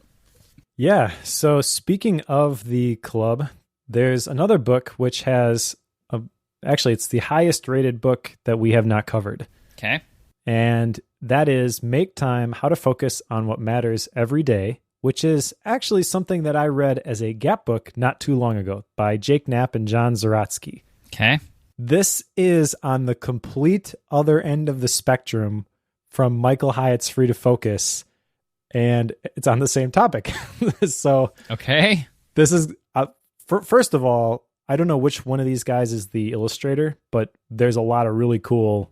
Yeah. So speaking of the club, there's another book which has a Actually, it's the highest rated book that we have not covered. Okay. And that is Make Time, How to Focus on What Matters Every Day, which is actually something that I read as a Gap book not too long ago by Jake Knapp and John Zaratsky. Okay. This is on the complete other end of the spectrum from Michael Hyatt's Free to Focus, and it's on the same topic. So, okay. This is, first of all, I don't know which one of these guys is the illustrator, but there's a lot of really cool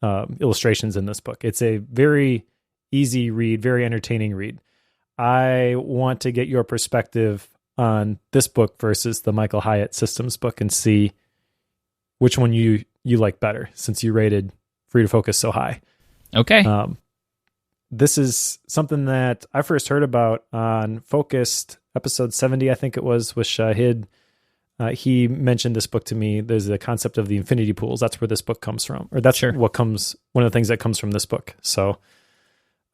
illustrations in this book. It's a very easy read, very entertaining read. I want to get your perspective on this book versus the Michael Hyatt Systems book and see which one you like better, since you rated Free to Focus so high. Okay. This is something that I first heard about on Focused episode 70, I think it was, with Shahid. He mentioned this book to me. There's the concept of the infinity pools. That's where this book comes from, or that's one of the things that comes from this book. So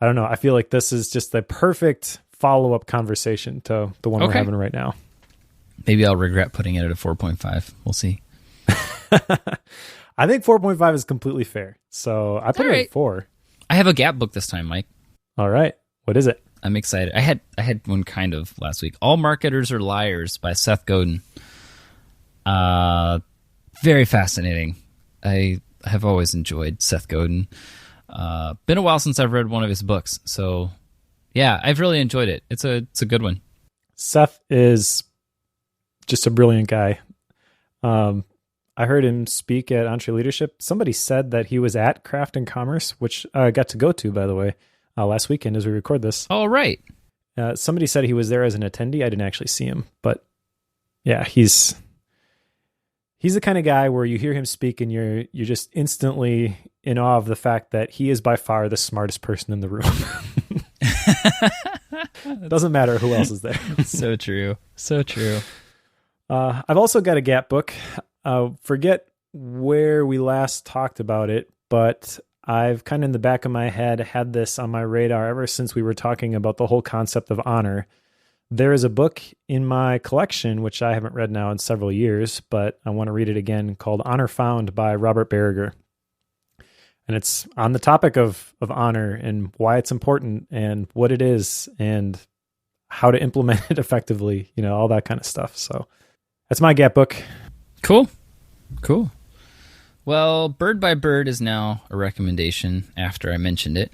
I don't know. I feel like this is just the perfect follow-up conversation to the one we're having right now. Maybe I'll regret putting it at a 4.5. We'll see. I think 4.5 is completely fair. So I put it at 4. I have a Gap book this time, Mike. All right. What is it? I'm excited. I had one kind of last week. All Marketers Are Liars by Seth Godin. Very fascinating. I have always enjoyed Seth Godin. Been a while since I've read one of his books. So yeah, I've really enjoyed it. It's a good one. Seth is just a brilliant guy. I heard him speak at Entre Leadership. Somebody said that he was at Craft and Commerce, which I got to go to, by the way, last weekend as we record this. Oh, right. Somebody said he was there as an attendee. I didn't actually see him, but yeah, he's the kind of guy where you hear him speak and you're just instantly in awe of the fact that he is by far the smartest person in the room. Doesn't matter who else is there. So true. So true. I've also got a Gap book. Forget where we last talked about it, but I've kind of in the back of my head had this on my radar ever since we were talking about the whole concept of honor. There is a book in my collection, which I haven't read now in several years, but I want to read it again, called Honor Found by Robert Barriger. And it's on the topic of honor and why it's important and what it is and how to implement it effectively, all that kind of stuff. So that's my Gap book. Cool. Well, Bird by Bird is now a recommendation after I mentioned it.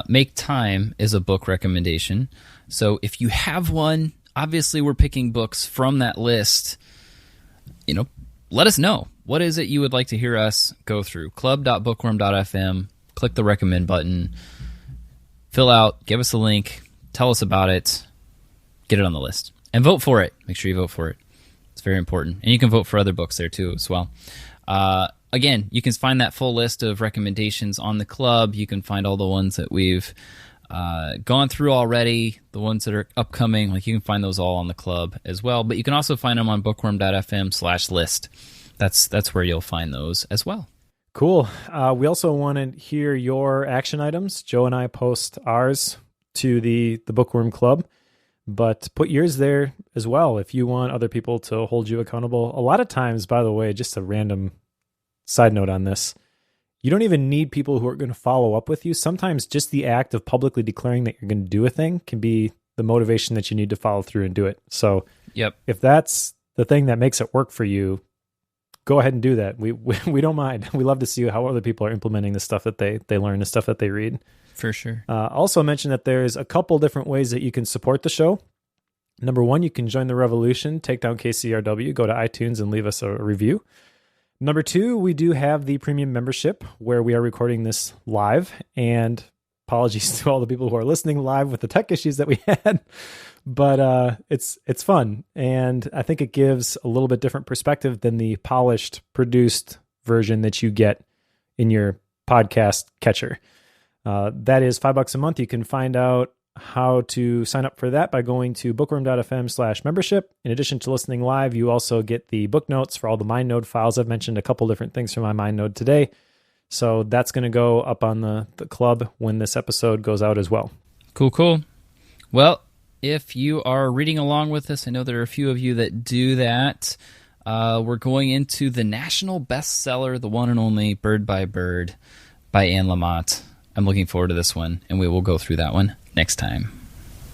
Make Time is a book recommendation. So if you have one, obviously we're picking books from that list. Let us know. What is it you would like to hear us go through? club.bookworm.fm. Click the recommend button. Fill out. Give us a link. Tell us about it. Get it on the list. And vote for it. Make sure you vote for it. It's very important. And you can vote for other books there too as well. Again, you can find that full list of recommendations on the club. You can find all the ones that we've gone through already, the ones that are upcoming. You can find those all on the club as well. But you can also find them on bookworm.fm/list. That's where you'll find those as well. Cool. We also want to hear your action items. Joe and I post ours to the Bookworm Club, but put yours there as well if you want other people to hold you accountable. A lot of times, by the way, just a random side note on this, you don't even need people who are going to follow up with you. Sometimes just the act of publicly declaring that you're going to do a thing can be the motivation that you need to follow through and do it. So if that's the thing that makes it work for you, go ahead and do that. We don't mind. We love to see how other people are implementing the stuff that they learn, the stuff that they read. For sure. Also mention that there's a couple different ways that you can support the show. Number one, you can join the revolution, take down KCRW, go to iTunes and leave us a review. Number two, we do have the premium membership where we are recording this live, and apologies to all the people who are listening live with the tech issues that we had, but it's fun, and I think it gives a little bit different perspective than the polished, produced version that you get in your podcast catcher. That is $5 a month. You can find out how to sign up for that by going to bookworm.fm/membership. In addition to listening live, you also get the book notes for all the MindNode files. I've mentioned a couple different things from my MindNode today. So that's going to go up on the club when this episode goes out as well. Cool. Well, if you are reading along with us, I know there are a few of you that do that. We're going into the national bestseller, the one and only Bird by Bird by Anne Lamott. I'm looking forward to this one, and we will go through that one next time.